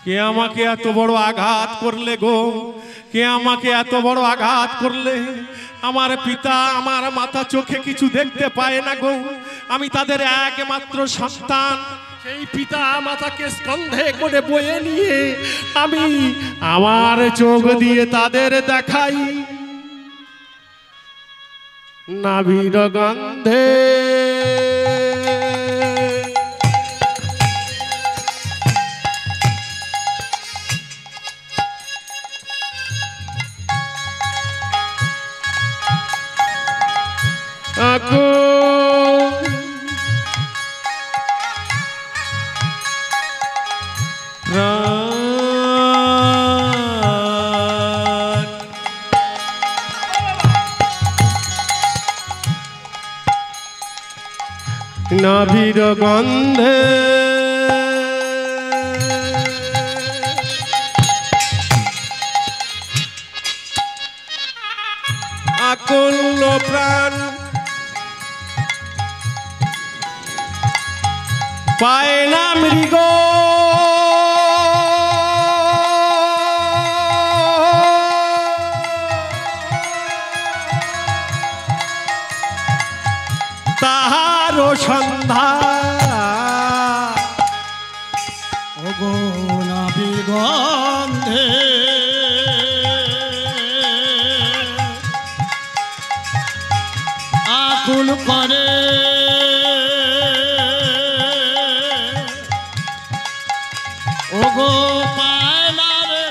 কে আমাকে এত বড় আঘাত করলে গো? কে আমাকে এত বড় আঘাত করলে? আমার পিতা আমার মাতা চোখে কিছু দেখতে পায় না গো। আমি তাদের একমাত্র সন্তান। সেই পিতা মাতাকে স্কন্ধে করে বয়ে নিয়ে আমি আমার চোখ দিয়ে তাদের দেখাই নাভির গন্ধে। নাভির গন্ধে আকুল প্রাণ পায় না মৃগ। তাহারও সন্ধান ওগো নাভির গন্ধে আকুল করে ওগো পায় না রে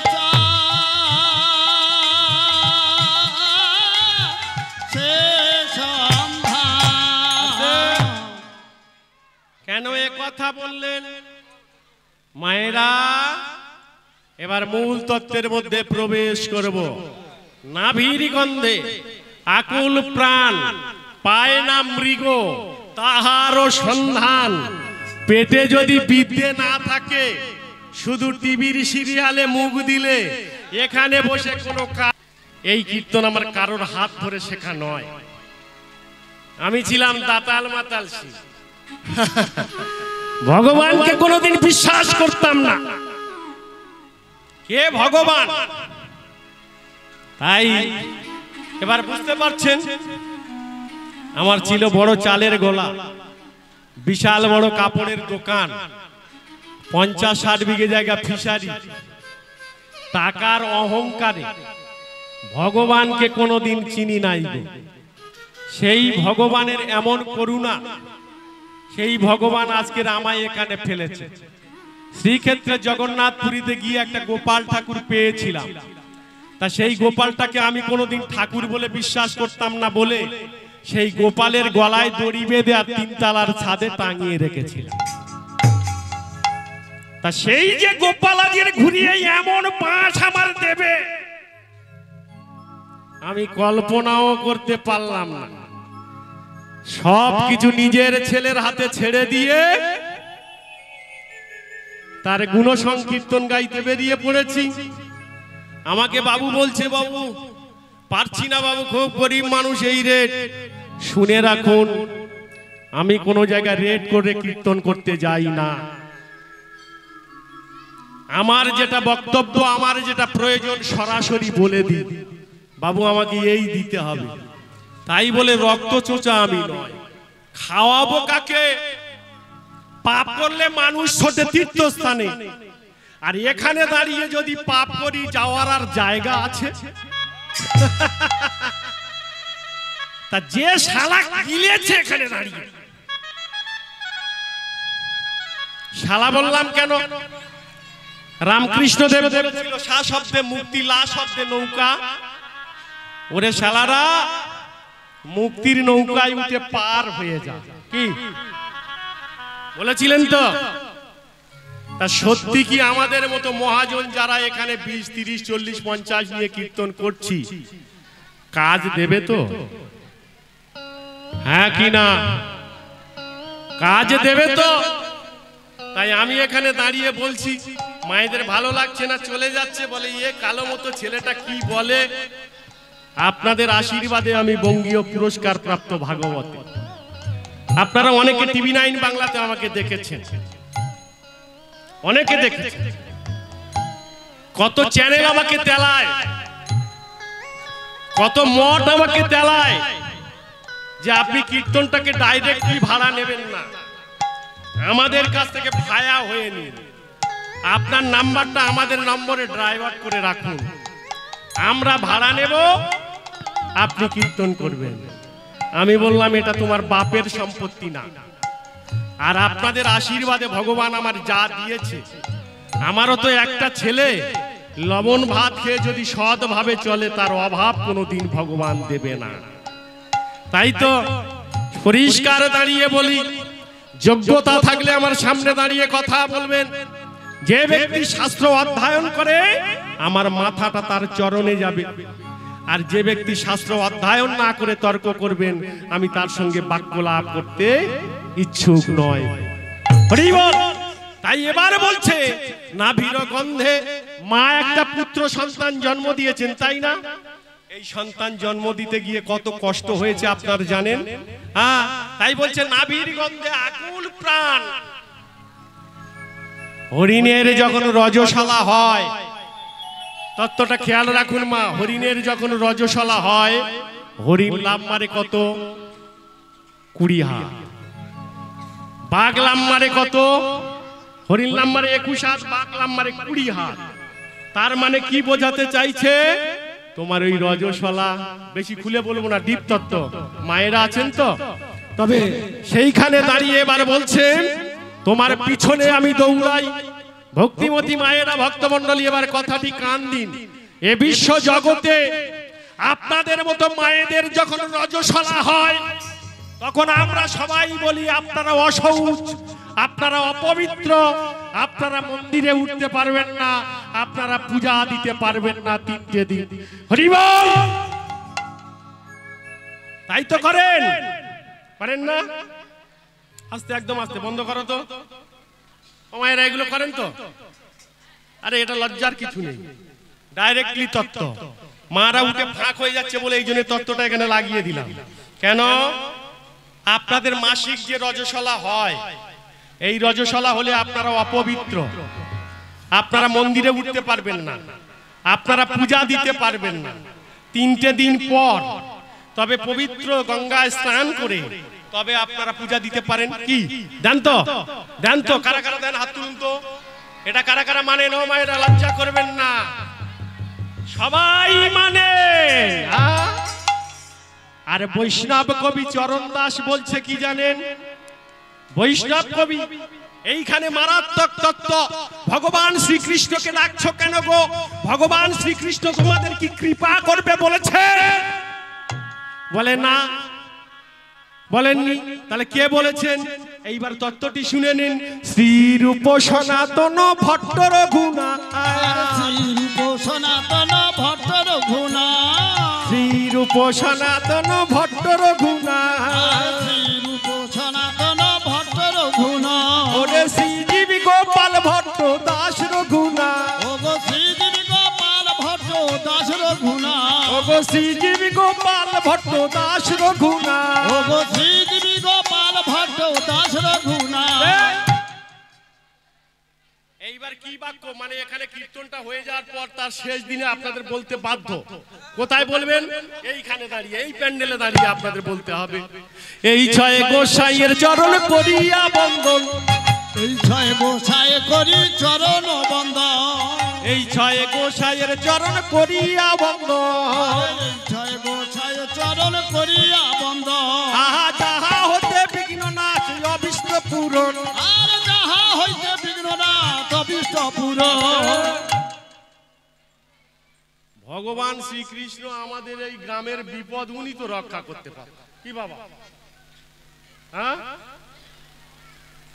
সে সন্ধান। কেন এ কথা বললেন মায়েরা? এবার মূল তত্ত্বের মধ্যে প্রবেশ করব। নাভির গন্ধে আকুল প্রাণ পায় না মৃগ, তাহারও সন্ধান। পেটে যদি বিদ্যে না থাকে, শুধু টিভির সিরিয়ালে মুখ দিলে এখানে বসে কোনো কাজ। এই কীর্তন আমার কারোর হাত ধরে শেখা নয়। আমি ছিলাম দাতাল মাতাল সিং। ভগবানকে কোনোদিন বিশ্বাস করতাম না। কে ভগবান? তাই এবার বুঝতে পারছেন, আমার ছিল বড় চালের গোলা, বিশাল বড় কাপড়ের দোকান, 50-60 বিঘে জায়গা ফিশারি। টাকার অহংকারে ভগবানকে কোনোদিন চিনি নাই। সেই ভগবানের এমন করুণা, সেই ভগবান আজকে আমায় এখানে ফেলেছে। শ্রীক্ষেত্রে জগন্নাথপুরীতে গিয়ে একটা গোপাল ঠাকুর পেয়েছিলাম। তা সেই গোপালটাকে আমি কোনোদিন ঠাকুর বলে বিশ্বাস করতাম না বলে সেই গোপালের গলায় দড়ি বেঁধে আর 3 তলার ছাদে টাঙিয়ে রেখেছিলাম। তা সেই যে গোপালাজির ঘুরিয়ে এমন পাঁচ আমার দেবে আমি কল্পনাও করতে পারলাম না। সব কিছু নিজের ছেলের হাতে ছেড়ে দিয়ে তার গুণ সংকীর্তন গাইতে বেরিয়ে পড়েছি। আমাকে বাবু বলছে, বাবু পারছি না বাবু, খুব গরিব মানুষ, এই রেট। শুনে রাখুন, আমি কোনো জায়গায় রেট করে কীর্তন করতে যাই না। আমার যেটা বক্তব্য, আমার যেটা প্রয়োজন সরাসরি বলে দিই, বাবু আমাকে এই দিতে হবে। তাই বলে রক্ত চোচা আমি নয়। খাওয়াবো কাকে? পাপ করলে মানুষ ছোটে তীর্থস্থানে, আর এখানে দাঁড়িয়ে যদি পাপ করি যাওয়ার আর জায়গা আছে? তা যে শালা গিলেছে এখানে দাঁড়িয়ে, শালা বললাম কেন? রামকৃষ্ণ দেব বলেছিল সা শব্দে মুক্তি, লা শব্দে নৌকা। ওরে শালারা, মুক্তির নৌকায় উঠে পার হয়ে যা, কি বলেছিলেন তো? তা সত্যি কি আমাদের মতো মহাজন যারা এখানে 20, 30, 40, 50 নিয়ে কীর্তন করছি, কাজ দেবে তো? হ্যাঁ কি না? কাজ দেবে তো? তাই আমি এখানে দাঁড়িয়ে বলছি, মায়েদের ভালো লাগছে না, চলে যাচ্ছে, বলে এ কালো মতো ছেলেটা কি বলে। আপনাদের আশীর্বাদে আমি বঙ্গীয় পুরস্কার প্রাপ্ত ভাগবতী। আপনারা অনেকে TV9 বাংলাতে আমাকে দেখেছেন, অনেকে দেখেছেন, কত চ্যানেল আমাকে তেলায়, কত মঠ আমাকে তেলায় যে আপনি কীর্তনটাকে ডাইরেক্টলি ভাড়া নেবেন না, আমাদের কাছ থেকে ভায়া হয়ে নিন, আপনার নাম্বারটা আমাদের নম্বরে ড্রাইভার করে রাখুন, আমরা ভাড়া নেব, আপনি কীর্তন করবেন। আমি বললাম এটা তোমার বাপের সম্পত্তি না, আর আপনাদের আশীর্বাদে ভগবান আমার যা দিয়েছে, আমারও তো একটা ছেলে, লবণ ভাত খেয়ে যদি সৎভাবে চলে তার অভাব কোনোদিন ভগবান দেবে না। তাই তো পরিষ্কার দাঁড়িয়ে বলি, যোগ্যতা থাকলে আমার সামনে দাঁড়িয়ে কথা বলবেন। যে ব্যক্তি শাস্ত্র অধ্যয়ন করে আমার মাথাটা তার চরণে যাবে, আর যে ব্যক্তি শাস্ত্র অধ্যয়ন না করে তর্ক করবেন আমি তার সঙ্গে বাক্যলাপ করতে ইচ্ছুক নয়। হরি বল। তাই এবার বলছে নাভির গন্ধে মা একটা পুত্র সন্তান জন্ম দিয়েছেন, তাই না? এই সন্তান জন্ম দিতে গিয়ে কত কষ্ট হয়েছে আপনারা জানেন। হ্যাঁ, তাই বলছে নাভির গন্ধে আকুল প্রাণ। হরিণের যখন রজশালা হয়, তত্ত্বটা খেয়াল রাখুন মা, হরিণের যখন রজশালা হয়, হরিণ লাভ মারে কত? 20 হাত। বাঘ লাভ মারে কত? হরিণ লাভ মারে 21 হাত, বাঘ লাভ মারে 20 হাত। তার মানে কি বোঝাতে চাইছে? তোমার ওই রজশালা, বেশি খুলে বলবো না, ডিপ তত্ত্ব, মায়েরা আছেন তো, তবে সেইখানে দাঁড়িয়ে এবার বলছেন তোমার পিছনে আমি দৌড়াই। ভক্তিমতী মায়েরা, ভক্তমণ্ডলী এবার কথাটি কান দিন। এ বিশ্ব জগতে আপনাদের মতো মায়েদের যখন রজশালা হয়, তখন আমরা সবাই বলি আপনারা অশৌচ, আপনারা অপবিত্র, আপনারা মন্দিরে উঠতে পারবেন না, আপনারা পূজা দিতে পারবেন না 3টে দিন। হরি বল। তাই তো করেন, পারেন না? আস্তে, একদম আস্তে, বন্ধ করো তো। মায়েরা এগুলো করেন তো? আরে এটা লজ্জার কিছু নেই, ডাইরেক্টলি তত্ত্ব। মারা উঠে ফাঁক হয়ে যাচ্ছে বলে এই জন্য তত্ত্বটা এখানে লাগিয়ে দিলাম। কেন? আপনাদের মাসিক যে রজশালা হয়, এই রজশালা হলে আপনারা অপবিত্র, আপনারা মন্দিরে উঠতে পারবেন না, আপনারা পূজা দিতে পারবেন না 3টে দিন পর। তবে পবিত্র গঙ্গায় স্নান করে তবে আপনারা পূজা দিতে পারেন। কি দেন তো? দেন তো? কারা কারা দেন? হাত তুলুন তো। এটা কারা কারা মানে? নো মায়েরা, লজ্জা করবেন না, সবাই মানে। আর বৈষ্ণব কবি চরণ দাস বলছে কি জানেন? বৈষ্ণব কবি এইখানে মারাত্মক তত্ত্ব। ভগবান শ্রীকৃষ্ণকে ডাকছো কেন গো? ভগবান শ্রীকৃষ্ণ তোমাদের কি কৃপা করবে বলেছে? বলে না, বলেননি। তাহলে কে বলেছেন? এইবার তত্ত্বটি শুনে নিন। শ্রীরূপ সনাতন ভট্ট রঘুনা, শ্রীরূপ সনাতন ভট্ট রঘুনা, শ্রীরূপ সনাতন ভট্ট রঘুনা, শ্রীরূপ সনাতন ভট্ট রঘুনা, ওরে শ্রীজীবী গোপাল ভট্ট দাস রঘুনা, ওগো শ্রীজীবী গোপাল ভট্ট দাস রঘুনা, ওগো শ্রীজীবী গোপাল ভট্ট দাস রঘুনা, ওগো শ্রীজীবী গোপাল ভট্ট দাস রঘুনা। এইবার কি বাক্য, মানে এখানে কীর্তনটা হয়ে যাওয়ার পর তার শেষ দিনে আপনাদের বলতে বাধ্য। কোথায় বলবেন? এইখানে দাঁড়িয়ে, এই প্যান্ডেলে দাঁড়িয়ে আপনাদের বলতে হবে। এই ছয় গোসাইয়ের চরণ করিয়া বন্দন, এই ছয় গোসাই করি চরণ বন্দন, এই ছয় গোসাইয়ের চরণ করিয়া বন্দন, এই ছয় গোসাই চরণ করিয়া বন্দন, আহা যাহা হতে বিঘ্ন নাশ অভিষ্ট পূরণ, আর যাহা হইতে বিঘ্ন না তবিষ্ট পূরণ। ভগবান শ্রীকৃষ্ণ আমাদের এই গ্রামের বিপদ উনি তো রক্ষা করতে পারেন। কি বাবা, হ্যাঁ,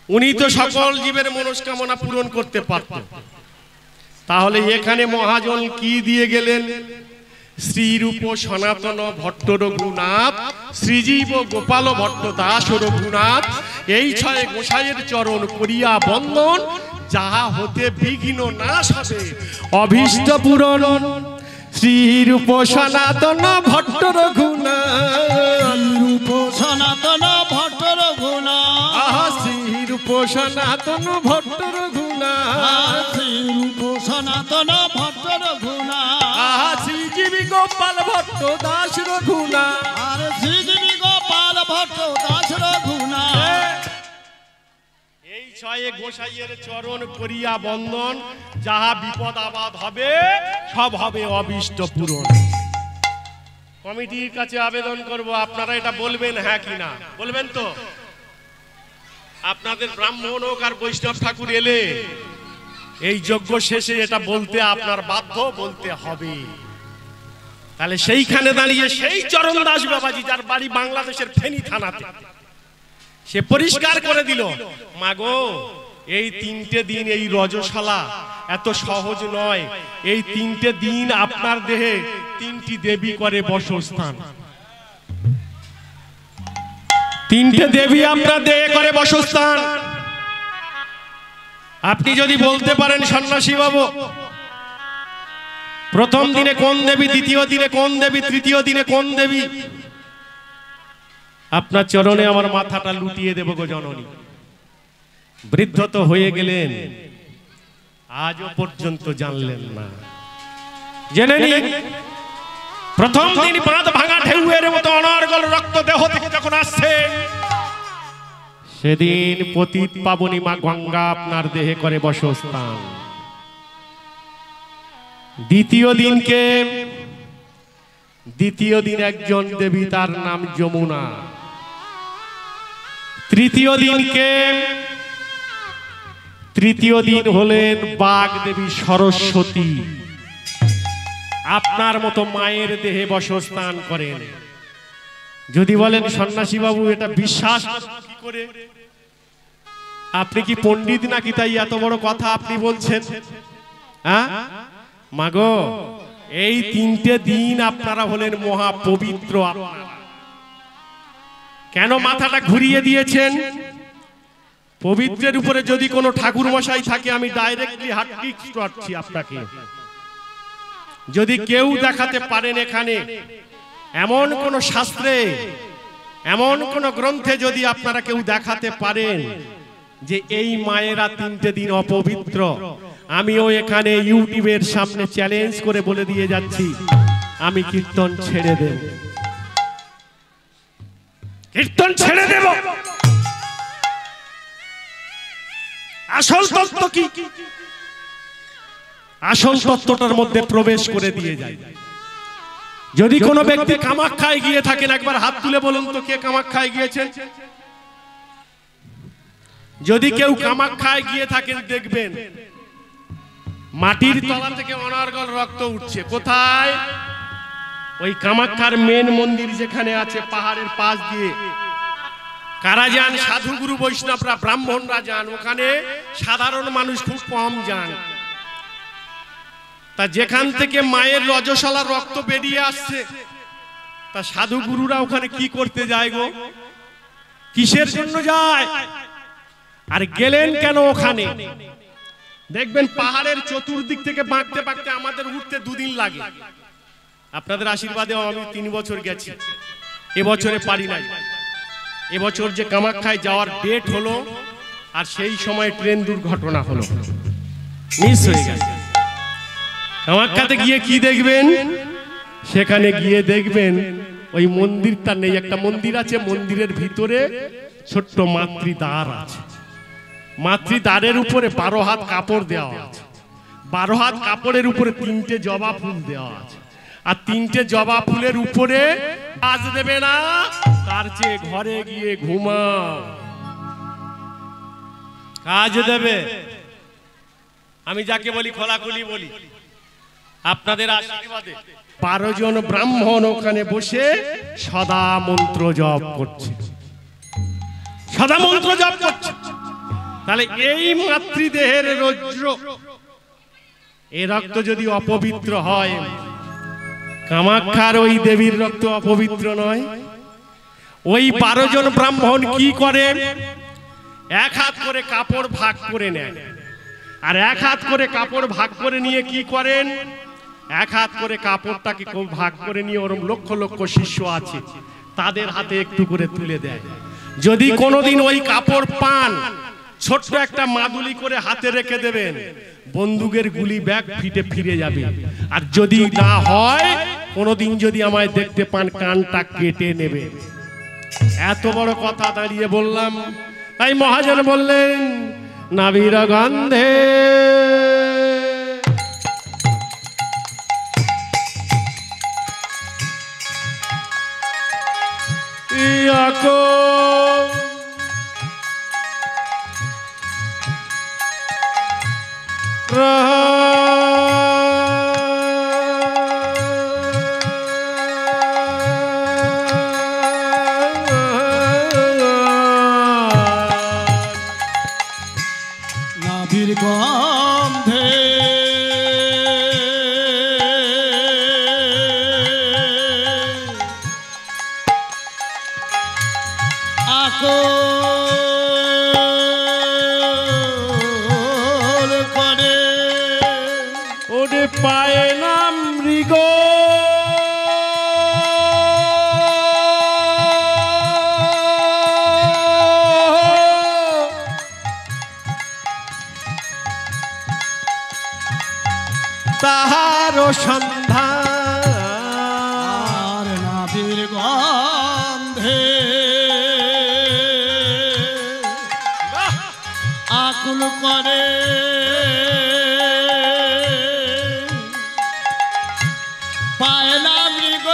উনি তো সকল জীবের মনস্কামনা পূরণ করতে পারতেন। তাহলে এখানে মহাজন কি দিয়ে গেলেন? শ্রীরূপ সনাতন ভট্ট রঘুনাথ, শ্রীজীব গোপাল ভট্ট দাস রঘুনাথ, এই ছয় গোসাইয়ের চরণ করিয়া বন্দন, যাহা হতে বিঘ্ন নাশ হবে অভীষ্ট পূরণ। শ্রীরূপ সনাতন ভট্ট রঘুনাথ, শ্রীরূপ সনাতন ভট্ট রঘুনা, আহা শ্রীরূপ সনাতন ভট্ট রঘুনাথ, শ্রীরূপ সনাতন ভট্ট রঘুনা, আহা শ্রীজীবী গোপাল ভট্ট দাস রঘুনাথ, আর শ্রীজীবী গোপাল ভট্ট দাস রঘুনা। এই ছয় গোসাইয়ের চরণ করিয়া বন্দন, যাহা বিপদ আবাদ হবে সব হবে অভীষ্ট পূরণ। কমিটির কাছে আবেদন করব, আপনারা এটা বলবেন হ্যাঁ কি না? বলবেন তো? আপনাদের ব্রাহ্মণ হোক আর বৈষ্ণব ঠাকুর এলে এই যজ্ঞ শেষে এটা বলতে আপনার বাধ্য, বলতে হবে। তাহলে সেইখানে দাঁড়িয়ে সেই চরণ দাস বাবাজি, যার বাড়ি বাংলাদেশের ফেনী থানাতে, সে পরিষ্কার করে দিল, মাগো এই 3টে দিন এই রজশালা এত সহজ নয়। এই 3টে দিন আপনার দেহে 3টি দেবী করে বসস্থান, 3টে দেবী আপনার দেহে করে বসস্থান। আপনি যদি বলতে পারেন সন্ন্যাসী বাবু, প্রথম দিনে কোন দেবী, দ্বিতীয় দিনে কোন দেবী, তৃতীয় দিনে কোন দেবী, আপনার চরণে আমার মাথাটা লুটিয়ে দেব গো জননী। বৃদ্ধ তো হয়ে গেলেন, আজও পর্যন্ত জানলেন না। জেনে নিন, প্রথম দিন বাঁধ ভাঙা ঢেউয়ের মতো অনর্গল রক্ত দেহ থেকে যখন আসছে, সেদিন পতিত পাবনী মা গঙ্গা আপনার দেহে করে বসস্থান। দ্বিতীয় দিন একজন দেবী, তার নাম যমুনা। তৃতীয় দিন হলেন বাগ দেবী সরস্বতী, আপনার মতো মায়ের দেহে বসস্থান করেন। যদি বলেন সন্ন্যাসী বাবু এটা বিশ্বাস কি করে? আপনি কি পণ্ডিত নাকি তাই এত বড় কথা আপনি বলছেন? হ্যাঁ মাগো, এই 3টে দিন আপনারা হলেন মহা পবিত্র। কেন মাথাটা ঘুরিয়ে দিয়েছেন? পবিত্রের উপরে যদি কোনো ঠাকুর মশাই থাকে, আমি ডাইরেক্টলি হাত করছি আপনাকে, যদি কেউ দেখাতে পারেন এখানে এমন কোন শাস্ত্রে, এমন কোন গ্রন্থে যদি আপনারা কেউ দেখাতে পারেন যে এই মায়েরা 3টে দিন অপবিত্র, আমিও এখানে ইউটিউবের সামনে চ্যালেঞ্জ করে বলে দিয়ে যাচ্ছি, আমি কীর্তন ছেড়ে দেব, কীর্তন ছেড়ে দেব। আসল তত্ত্ব কি? আসল তত্ত্বটার মধ্যে প্রবেশ করে দিয়ে যায়। যদি কোনো ব্যক্তি কামাখ্যায় গিয়ে থাকেন, একবার হাত তুলে বলুন তো কে কামাখ্যায় গিয়েছেন? যদি কেউ কামাখ্যায় গিয়ে থাকেন, দেখবেন মাটির তলা থেকে অনর্গল রক্ত উঠছে। কোথায়? ওই কামাখ্যার মেন মন্দির যেখানে আছে, পাহাড়ের পাশ দিয়ে কারা যান? সাধু গুরু বৈষ্ণবরা, ব্রাহ্মণরা যান, ওখানে সাধারণ মানুষ খুব কম যান। তা যেখান থেকে মায়ের রজস্বলা রক্ত বেরিয়ে আসছে, তা সাধু গুরুরা ওখানে কি করতে যায় গো? কিসের জন্য যায়? আর গেলেন কেন ওখানে? দেখবেন পাহাড়ের চতুর্দিক থেকে বাঁকতে বাঁকতে আমাদের উঠতে 2 দিন লাগে। আপনাদের আশীর্বাদে আমি 3 বছর গেছি, এবছরে পারি নাই। এবছর যে কামাখ্যায় যাওয়ার ডেট হলো, আর সেই সময় ট্রেন দুর্ঘটনা হলো, মিস হয়ে গেছে। কামাখ্যাতে গিয়ে কি দেখবেন? সেখানে গিয়ে দেখবেন ওই মন্দিরটা নেই। একটা মন্দির আছে, মন্দিরের ভিতরে ছোট্ট মাতৃদ্বার আছে। মাতৃদ্বারের উপরে 12 হাত কাপড় দেওয়া আছে। 12 হাত কাপড়ের উপরে 3টে জবা ফুল দেওয়া আছে। আর 3টে জবা ফুলের উপরে কাজ দেবে না, তার চেয়ে ঘরে গিয়ে ঘুমাও। কাজ দেবে। আমি যাকে বলি খোলাখুলি বলি, আপনাদের আশীর্বাদে 12 জন ব্রাহ্মণ ওখানে বসে সদা মন্ত্র জপ করছে, সদা মন্ত্র জপ করছে। তাহলে এই মাতৃদেহের রৌদ্র, এই রক্ত যদি অপবিত্র হয়, কামাখ্যার ওই দেবীর রক্ত অপবিত্র নয়? ওই 12 জন ব্রাহ্মণ কি করে? 1 হাত করে কাপড় ভাগ করে নেয়, আর 1 হাত করে কাপড় ভাগ করে নিয়ে কি করেন? 1 হাত করে কাপড়টাকে ভাগ করে নিয়ে ওরম লক্ষ লক্ষ শিষ্য আছে, তাদের হাতে একটু করে তুলে দেয়। যদি কোনোদিন ওই কাপড় পান, ছোট্ট একটা মাদুলি করে হাতে রেখে দেবেন, বন্দুকের গুলি ব্যাগ ফিটে ফিরে যাবে। আর যদি না হয়, কোনোদিন যদি আমায় দেখতে পান, কানটা কেটে নেবে। এত বড় কথা দাঁড়িয়ে বললাম। তাই মহাজন বললেন, নাভির গন্ধে ইয়াকো নাভির গন্ধে আকল করে ওরে পায়ে নাম মৃগ, তাহার সন্ধান। নাভির গন্ধে আকুল করে পায়লা মৃগ,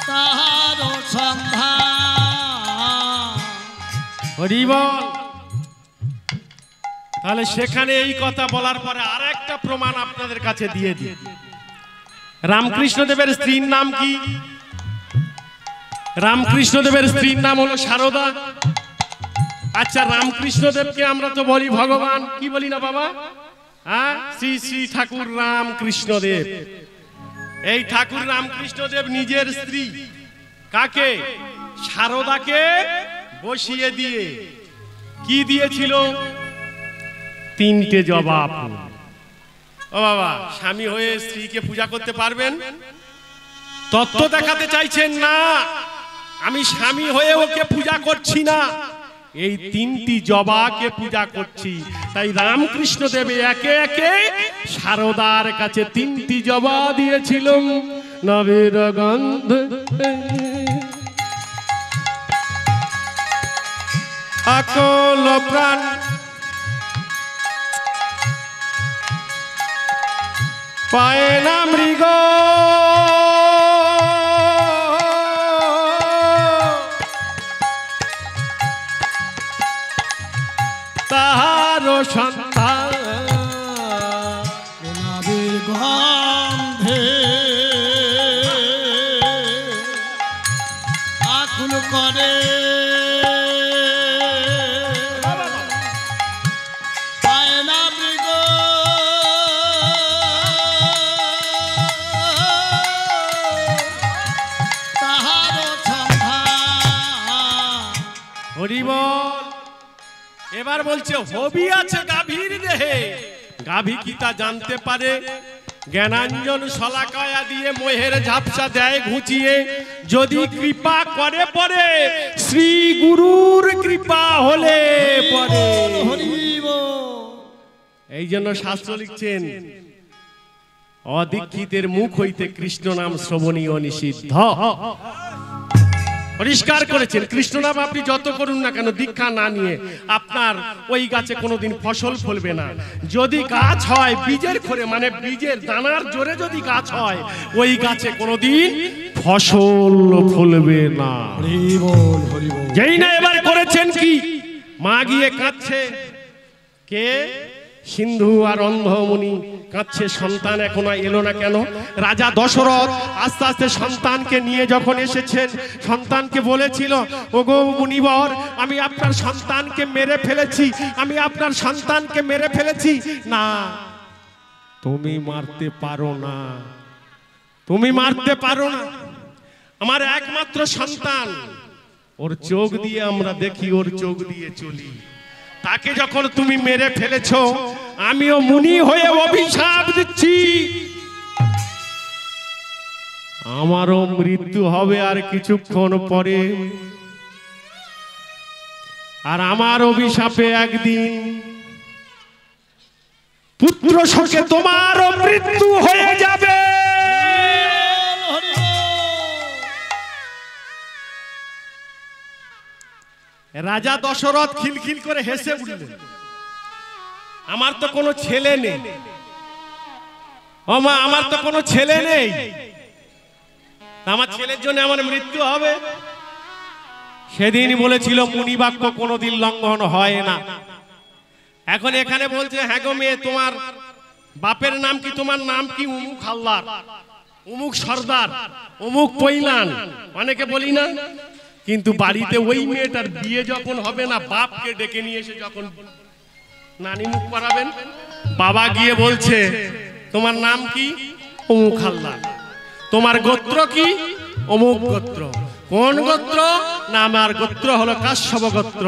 তাহার সন্ধান। হরি বল। তাহলে সেখানে এই কথা বলার পরে আর একটা প্রমাণ আপনাদের কাছে দিয়ে দিই। রামকৃষ্ণদেবের স্ত্রীর নাম কি? রামকৃষ্ণদেবের স্ত্রীর নাম হলো সারদা। আচ্ছা, রামকৃষ্ণদেবকে আমরা তো বলি ভগবান, কি বলি না বাবা? হ্যাঁ, শ্রী শ্রী ঠাকুর রামকৃষ্ণদেব। এই ঠাকুর রামকৃষ্ণদেব নিজের স্ত্রী কাকে? সারদাকে বসিয়ে দিয়ে কি দিয়েছিল? 3টে জবা ফুল। ও বাবা, স্বামী হয়ে স্ত্রীকে পূজা করতে পারবেন? তত্ত্ব দেখাতে চাইছেন না, আমি স্বামী হয়ে ওকে পূজা করছি না, এই 3টি জবাকে পূজা করছি। তাই রামকৃষ্ণ দেব একে একে সারদার কাছে 3টি জবা দিয়েছিল। নবীর গন্ধ আকল প্রাণ, পায়ে না মৃগ, তাহার সন্তান। নাভির গন্ধে মরে পায় না মৃগ তাহারও সন্ধান। হরি বল। এবার বলছে হবি আছে গাভীর দেহে, গাভী কি তা জানতে পারে? জ্ঞানাঞ্জন শলাকায়া দিয়ে মোহের ঝাপসা দেয় ঘুচিয়ে, যদি কৃপা করে পরে শ্রী গুরুর কৃপা হলে পরে। হরি বল। এই জন্য শাস্ত্র লিখছেন অদীক্ষিতের মুখ হইতে কৃষ্ণ নাম শ্রবণীয় নিষিদ্ধ। পরিষ্কার করেছেন কৃষ্ণ নাম আপনি যত করুন না কেন, দীক্ষা না নিয়ে আপনার ওই গাছে কোনোদিন ফসল ফলবে না। যদি গাছ হয় বীজের খোরে, মানে বীজের দানার জোরে যদি গাছ হয়, ওই গাছে কোনোদিন ফসল ফলবে না। হরি বল, হরি বল। যেই না এবার করেছেন কি, মা গিয়ে কাঁদছে, কে? সিন্ধু আর অন্ধমুনি কাঁদছে, সন্তান এখনো এলো না কেন? রাজা দশরথ আস্তে আস্তে সন্তানকে নিয়ে যখন এসেছেন, সন্তানকে বলেছিল, ওগো মুনিবর, আমি আপনার সন্তানকে মেরে ফেলেছি, আমি আপনার সন্তানকে মেরে ফেলেছি। না, তুমি মারতে পারো না, তুমি মারতে পারো না। আমার একমাত্র সন্তান, ওর চোখ দিয়ে আমরা দেখি, ওর চোখ দিয়ে চলি। তাকে যখন তুমি মেরে ফেলেছো, আমিও মুনি হয়ে অভিশাপ দিচ্ছি, আমারও মৃত্যু হবে আর কিছুক্ষণ পরে। আর আমার অভিশাপে একদিন পুত্র শোকে তোমারও মৃত্যু হয়ে যাবে। রাজা দশরথ খিলখিল করে হেসে উঠলেন, আমার তো কোনো ছেলে নেই, ও মা, আমার তো কোনো ছেলে নেই, আমার ছেলের জন্য আমার মৃত্যু হবে? সেদিন বলেছিল মুনিবাক্য কোনোদিন লঙ্ঘন হয় না। এখন এখানে বলছে, হ্যাঁ গো মেয়ে, তোমার বাপের নাম কি? তোমার নাম কি? উমুক হালদার, উমুক সর্দার, উমুক পৈলান, অনেকে বলি না। কিন্তু বাড়িতে ওই মেয়েটার বিয়ে যখন হবে না, বাপকে ডেকে নিয়ে এসে যখন নানি মুখ করাবেন, বাবা গিয়ে বলছে, তোমার নাম কি? অমুক হালদার। তোমার গোত্র কি? অমুক গোত্র। কোন গোত্র? না, আমার গোত্র হলো কাশ্যপ গোত্র।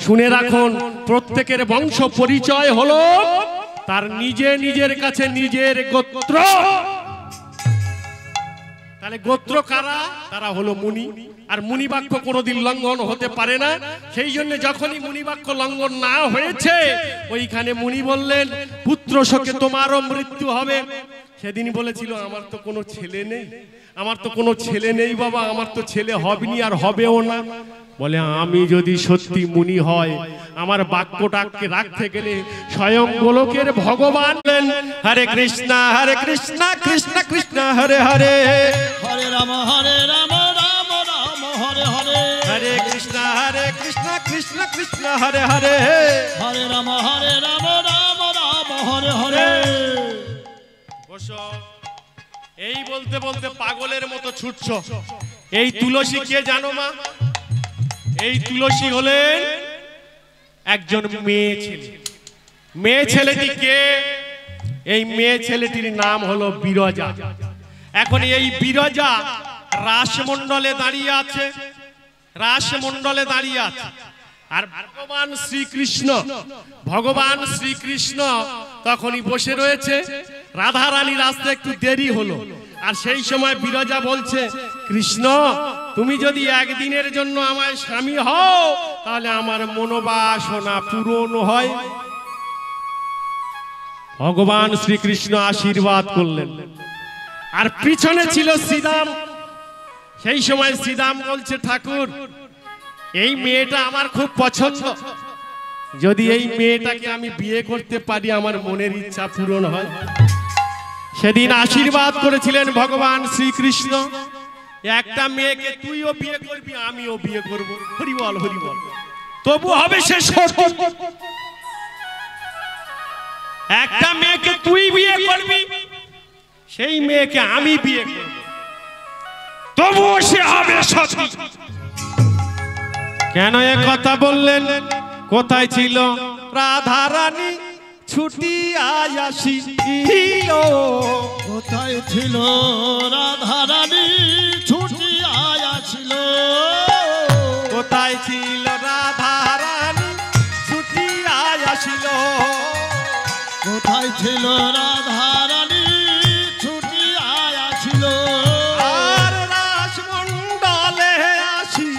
শুনে রাখুন, প্রত্যেকের বংশ পরিচয় হলো তার নিজের কাছে নিজের গোত্র। তাহলে গোত্র কারা? তারা হলো মুনি। আর মুনি বাক্য কোনোদিন লঙ্ঘন হতে পারে না। সেই জন্য যখনই মুনি বাক্য লঙ্ঘন না হয়েছে, ওইখানে মুনি বললেন, পুত্র শোকে তোমারও মৃত্যু হবে। সেদিন বলেছিল, আমার তো কোনো ছেলে নেই, আমার তো কোনো ছেলে নেই বাবা, আমার তো ছেলে হবেনি আর হবেও না। বলে, আমি যদি সত্যি মুনি হয়, আমার বাক্যটাকে রাখতে গেলে স্বয়ং গোলকের ভগবান হরে কৃষ্ণ কৃষ্ণ কৃষ্ণ হরে হরে, হরে রাম রাম রাম হরে হরে, হরে কৃষ্ণ কৃষ্ণ কৃষ্ণ হরে হরে, হরে রাম রাম রাম হরে হরে। বসো। এই বলতে বলতে পাগলের মতো ছুটছ। এই তুলসী কে জানো মা? এই তুলসী হলেন একজন মেয়ে ছেলে। মেয়ে ছেলেটি কে? এই মেয়ে ছেলেটির নাম হলো বিরজা। এখন এই বিরজা রাসমণ্ডলে দাঁড়িয়ে আছে, রাসমণ্ডলে দাঁড়িয়ে আছে। আর ভগবান শ্রীকৃষ্ণ তখনই বসে রয়েছে। রাধা রানীর আসতে একটু দেরি হলো। আর সেই সময় বিরজা বলছে, কৃষ্ণ, তুমি যদি একদিনের জন্য আমায় স্বামী হও, তাহলে আমার মনোবাসনা পূরণ হয়। ভগবান শ্রীকৃষ্ণ আশীর্বাদ করলেন। আর পিছনে ছিল শ্রীরাম। সেই সময় শ্রীরাম বলছে, ঠাকুর, এই মেয়েটা আমার খুব পছন্দ, যদি এই মেয়েটাকে আমি বিয়ে করতে পারি, আমার মনের ইচ্ছা পূরণ হয়। সেদিন আশীর্বাদ করেছিলেন ভগবান শ্রীকৃষ্ণ, একটা মেয়েকে তুইও বিয়ে করবি, আমিও বিয়ে করব। হরি বল, হরি বল। তবু হবে সে সতী। একটা মেয়েকে তুই বিয়ে করবি, সেই মেয়েকে আমি বিয়ে করব, তবুও সে হবে সতী। কেন এ কথা বললেন? কোথায় ছিল রাধা রানী ছুটিয়া আসিল? কোথায় ছিল রাধা রানী ছুটিয়া আসিল? কোথায় ছিল রাধা রানী ছুটিয়া আসিল? কোথায় ছিল রাধা রানী ছুটিয়া আসিল? আর রাসমণ্ডলে আসি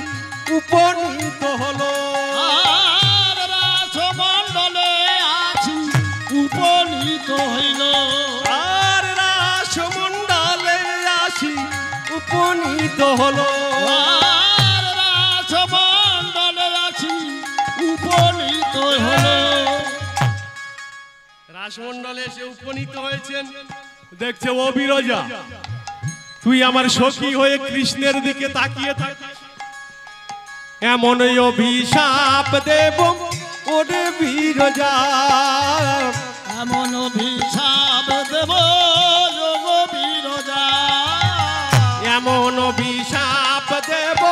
উপনীত হলো। আর রাসমণ্ডলে আসি উপনীত হইল। আর রাসমণ্ডলে আসি উপনীত হলো। আর রাসমণ্ডলে আসি উপনীত হইল। রাসমণ্ডলে এসে উপনীত হয়েছেন, দেখছে ও বিরজা, তুই আমার সখী হয়ে কৃষ্ণের দিকে তাকিয়ে থাকিস। এমন অভিশাপ দেব ওরে বিরজা, এমন অভিশাপ দেব গো বিরজা। এমন অভিশাপ দেব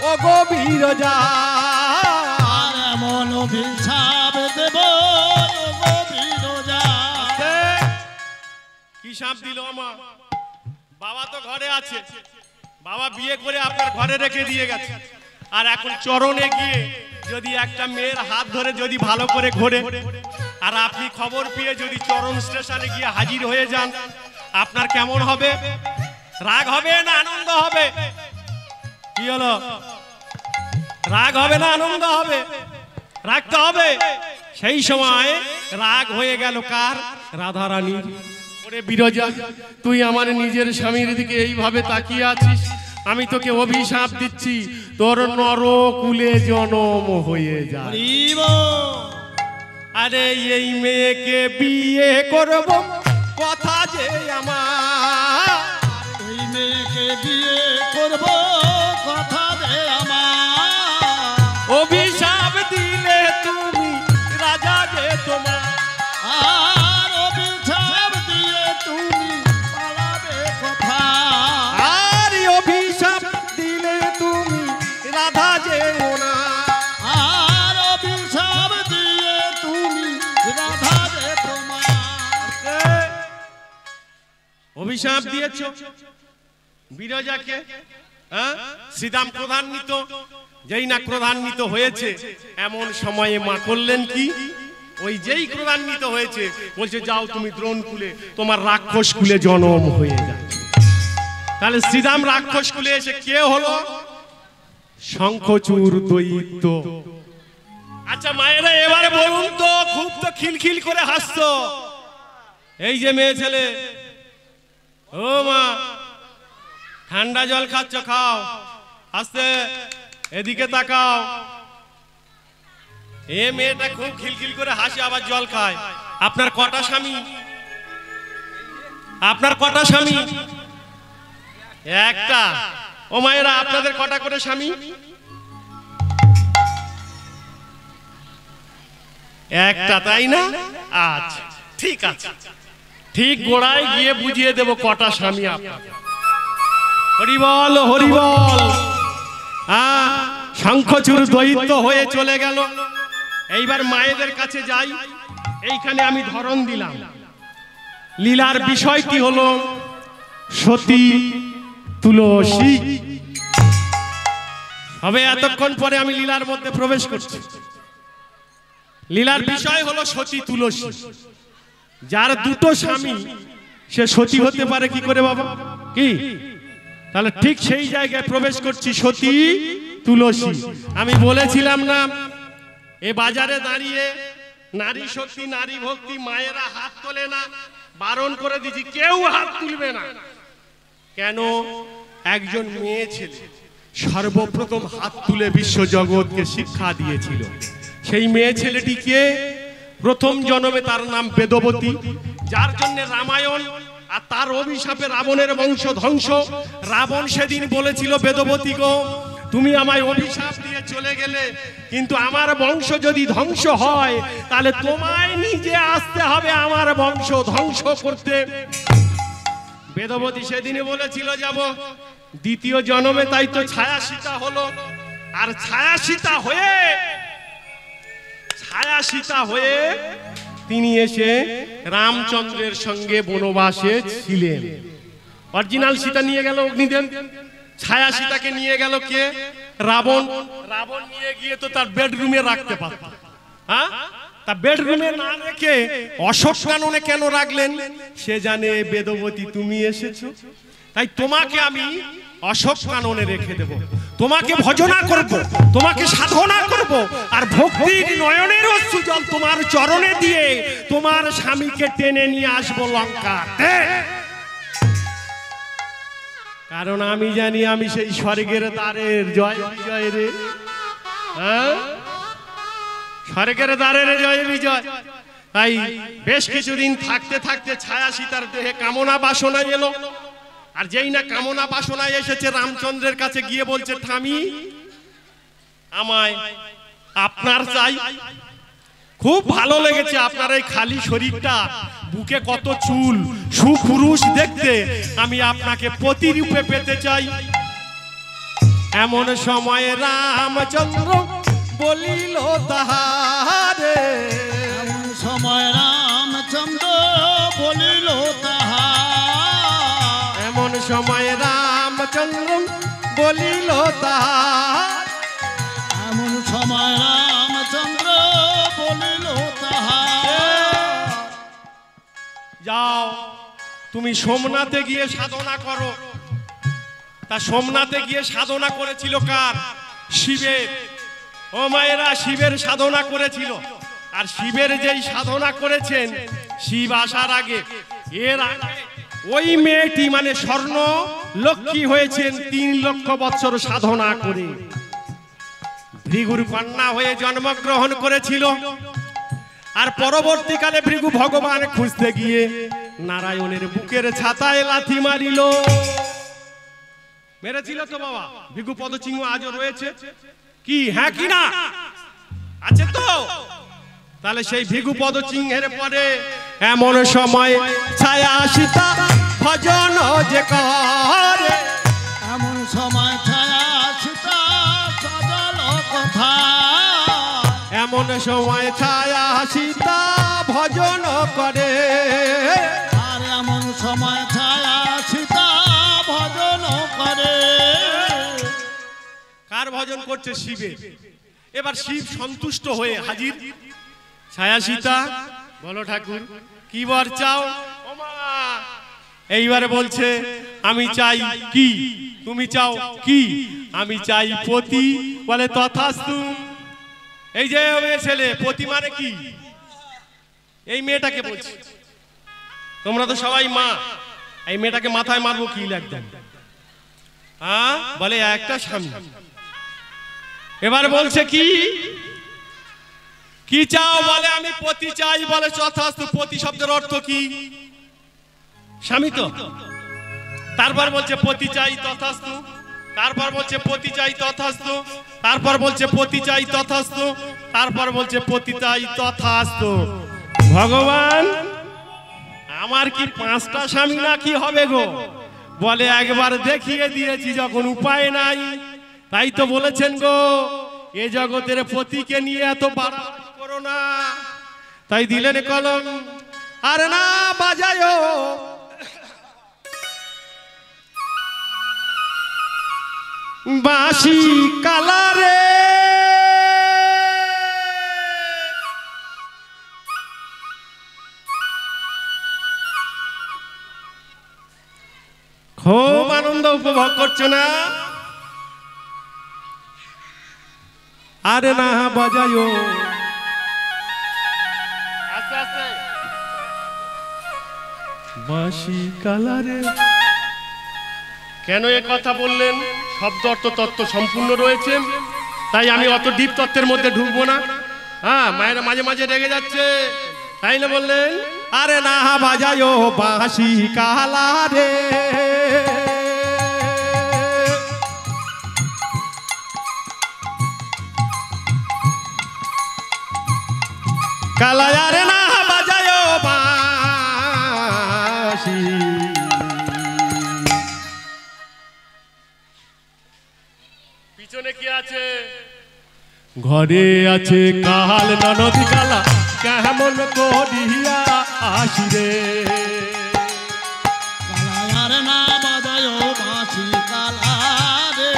ও গো বিরজা। আর এমন অভিশাপ দেব গো বিরজা। কি সাপ দিল আমার বাবা? তো ঘরে আছে, বাবা বিয়ে করে আপনার ঘরে রেখে দিয়ে গেছে। আর এখন চরণে গিয়ে যদি একটা মেয়ের হাত ধরে যদি ভালো করে ঘোরে, আর আপনি খবর পেয়ে যদি চরণ স্টেশনে গিয়ে হাজির হয়ে যান, আপনার কেমন হবে? রাগ হবে না আনন্দ হবে? কি হলো? রাগ হবে না আনন্দ হবে? রাগতে হবে। সেই সময় রাগ হয়ে গেল কার? রাধা রানীর। ওরে বিরজা, তুই আমার নিজের স্বামীর দিকে এইভাবে তাকিয়ে আছিস, আমি তোকে অভিশাপ দিচ্ছি, তোর নরকুলে জনম হয়ে যায়। আরে এই মেয়েকে বিয়ে করব কথা যে আমার, এই মেয়েকে বিয়ে করব কথা দে আমার। অভিশাপ দিলে তুমি রাজা যে তোমার। আর অভিশাপ দিয়ে তুমি পালাবে কথা। আর অভিশাপ দিলে তুমি রাধা যে না। আর অভিশাপ দিয়ে তুমি রাধা দে তোমার। অভিশাপ দিয়েছ বিরজাকে, হ্যাঁ? শ্রীদাম ক্রোধান্বিত, যেই না ক্রোধান্বিত হয়েছে এমন সময়ে মা করলেন কি? ওই যেই ক্রোধান্বিত হয়েছে বলছে যাও তুমি দ্রোণ কুলে, তোমার রাক্ষস কুলে জনম হয়ে যায়। তাহলে শ্রীদাম রাক্ষস কুলে এসে কে হলো? শঙ্খচূড় দৈত্য। আচ্ছা মায়েরা এবারে বলুন তো, খুব তো খিলখিল করে হাসছো, এই যে মেয়ে ছেলে, ও মা ঠান্ডা জল খাচ্ছ, খাও, আস্তে এদিকে তাকাও। এ মেয়েটা খুব খিলখিল করে হাসে আবার জল খায়। আপনার কটা স্বামী? আপনার কটা স্বামী? একটা। ও মায়েরা আপনাদের কটা করে স্বামী? একটা, তাই না? আচ্ছা ঠিক আছে, ঠিক গোড়ায় গিয়ে বুঝিয়ে দেব কটা স্বামী আপনার। হরিবল হরিবল। শঙ্খচূড় দৈত্য হয়ে চলে গেল। এইবার মায়েদের কাছে যাই, এইখানে আমি ধরন দিলাম। লীলার বিষয়টি হলো সতী তুলসী। হবে এতক্ষণ পরে আমি লীলার মধ্যে প্রবেশ করছি। লীলার বিষয় হলো সতী তুলসী। যার দুটো স্বামী সে সতী হতে পারে কি করে বাবা? কি? তাহলে ঠিক সেই জায়গায় প্রবেশ করছি, সতী তুলসী। আমি বলেছিলাম না এ বাজারে দাঁড়িয়ে নারী শক্তি নারী ভক্তি মায়েরা হাত তোলে না, বারণ করে দিয়েছি কেউ হাত তুলবে না। কেন? একজন মেয়ে ছেলে সর্বপ্রথম হাত তুলে বিশ্ব জগৎকে শিক্ষা দিয়েছিল। সেই মেয়ে ছেলেটিকে প্রথম জন্মে তার নাম বেদবতী, যার জন্য রামায়ণ। আর তার অভিশাপে রাবণের বংশ ধ্বংস। রাবণ সেদিন বলেছিল বেদবতী গো, তুমি আমায় অভিশাপ দিয়ে চলে গেলে, কিন্তু আমার বংশ যদি ধ্বংস হয় তাহলে তোমায় নিজে আসতে হবে আমার বংশ ধ্বংস করতে। বেদবতী সেদিনে বলেছিল যাব, দ্বিতীয় জন্মে তাই তো ছায়া সীতা হলো। আর ছায়া সীতা হয়ে তিনি এসে রামচন্দ্রের সঙ্গে বনবাসে ছিলেন। অরিজিনাল সীতা নিয়ে গেল অগ্নিদেব, ছায়া সীতাকে নিয়ে গেল কে? রাবণ। রাবণ নিয়ে গিয়ে তো তার বেডরুমে রাখতে পারত, হ্যাঁ? তা বেডরুমে না রেখে অশোক কাননে কেন রাখলেন? সে জানে বেদবতী তুমি এসেছো, তাই তোমাকে আমি অশোক কাননে রেখে দেব, তোমাকে ভজনা করব, তোমাকে সাধনা করব, আর ভক্তির নয়নের অশ্রু জল তোমার চরণে দিয়ে তোমার স্বামীকে টেনে নিয়ে আসবো লঙ্কাতে। কারণ আমি জানি আমি সেই স্বর্গের দ্বারের জয় বিজয় রে, হ্যাঁ, স্বর্গের দ্বারের জয় বিজয়। তাই বেশ কিছুদিন থাকতে থাকতে ছায়া সীতার দেহে কামনা বাসনা এলো। আর যেই না কামনা বাসনায় এসেছে, রামচন্দ্রের কাছে গিয়ে বলছে, স্বামী আমায় আপনার চাই, খুব ভালো লেগেছে আপনার এই খালি শরীরটা, বুকে কত চুল, সুপুরুষ দেখতে, আমি আপনাকে পতিরূপে পেতে চাই। এমন সময় রামচন্দ্র বলিল তাহারে, এমন সময় রামচন্দ্র বলিল তাহার, এমন সময় রামচন্দ্র বলিল তাহার, এমন সময় রামচন্দ্র বলিল তাহার। যাও তুমি সোমনাথে গিয়ে সাধনা করো। তা সোমনাথে গিয়ে সাধনা করেছিল কার? শিবের। ও মায়েরা, শিবের সাধনা করেছিল। আর শিবের যেই সাধনা করেছেন শিব আসার আগে, এর আগে ওই মেয়েটি মানে স্বর্ণ লক্ষ্মী হয়েছেন 3 লক্ষ বছর সাধনা করে, ভৃগুর কন্যা হয়ে জন্মগ্রহণ করেছিল। আর পরবর্তীকালে ভৃগু ভগবান খুঁজতে গিয়ে নারায়ণের বুকের ছাতায় লাথি মারিল। মেরেছিল তো বাবা, ভৃগু পদচিহ্ন আজও রয়েছে কি? হ্যাঁ কি না? আছে তো? তাহলে সেই ভৃগু পদচিহ্নের পরে এমন সময় ছায়া সীতা ভজন যে করে, এমন সময় ছায়া সীতা সজল কথা, এমন সময় ছায়া সীতা ভজন করে, আর এমন সময় ছায়া সীতা ভজন করে। কার ভজন করছে? শিবের। এবার শিব সন্তুষ্ট হয়ে হাজির। ছায়া সীতা বলো ঠাকুর কি বর চাও? ও মা, এইবারে বলছে আমি চাই কি? তুমি চাও কি? আমি চাই পতি। বলে তথাস্তু। এই যে মেয়ে ছেলে, পতি মানে কি? এই মেয়েটাকে বলছি, তোমরা তো সবাই মা, এই মেয়েটাকে মাথায় মারবো কি একদম? হ্যাঁ, বলে একটা স্বামী। এবার বলছে কি কি চাও? বলে আমি পতি চাই। বলে তথাস্তু। পতি শব্দের অর্থ কি? স্বামী তো। তারপর বলছে পতি চাই তথাস্তু, তারপর বলছে পতি চাই তথাস্তু, তারপর বলছে পতি চাই তথাস্তু, তারপর বলছে পতি চাই তথাস্তু। ভগবান, আমার কি 5টা স্বামী না কি হবে গো? বলে একবার দেখিয়ে দিয়েছি যখন উপায় নাই, তাই তো বলেছেন গো এ জগতের পতিকে নিয়ে এত বাড়াবাড়ি করো না। তাই দিলেন কলম। আর না বাজায় বাঁশি কালারে, খুব আনন্দ উপভোগ করছো না? আরে না বাজায় আস্তে আস্তে বাঁশি কালারে। কেন এ কথা বললেন? শব্দ অর্থ তত্ত্ব সম্পূর্ণ রয়েছে, তাই আমি অত ডিপ তত্ত্বের মধ্যে ঢুকবো না। হ্যাঁ, মায়েরা মাঝে মাঝে রেগে যাচ্ছে, তাই না বললেন আরে না বাজায় বাঁশি কালারে। কালায় আরে না বাজায় বাঁশি। পিছনে কে আছে? ঘরে আছে কাল ননদি কালা কেমন করিয়া আসি রে। কালার না বাজায় বাঁশি কালা রে,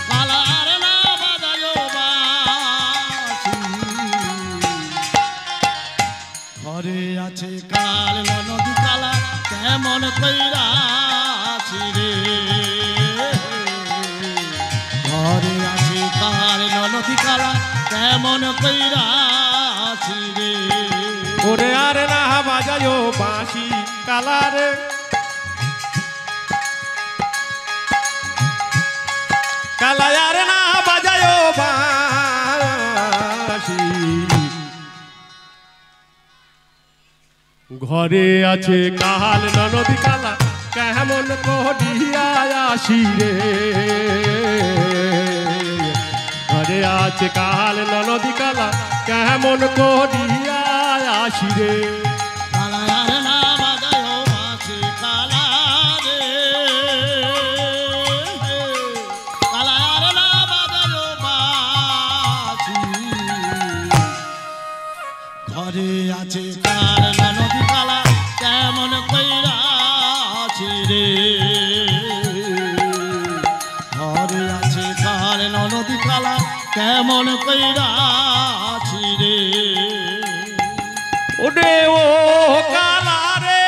কালার না বাজায় বাঁশি। ঘরে আছে কাল নদী কালা কেমন কইরা আছি রে। ঘরে আছে কাল নদী কালা কেমন কইরা আছি রে। ওরে আর না বাজায় বাঁশি কালা রে, কালা আর না বাজায় বাঁশি। ঘরে আছে কাল ননদি কালা কেমন করিয়া আসি রে। ঘরে আছে কাল ননদি কালা কেমন করিয়া আসি রে। কালার না বাজায় বাঁশি কালা রে, কালার না বাজায় বাঁশি। ঘরে আছে কাল নদী কালা কেমন কইরা আছি রে। ঘরে আছে কাল নদী কালা কেমন কইরা আছি রে। ওরে ও কালা রে,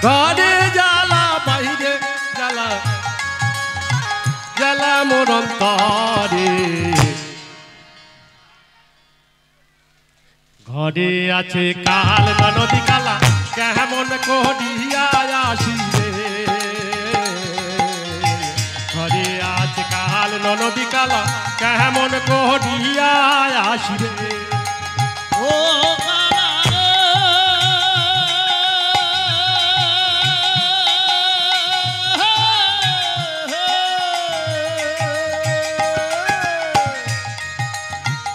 ঘরে জ্বালা বাইরে জ্বালা, জ্বালা মোর অন্তরে। ঘরে আছে কাল ননদি কালা কেমন করিয়া আসি রে। ঘরে আছে কাল ননদি কালা কেমন করিয়া আসি রে। ও কালা রে,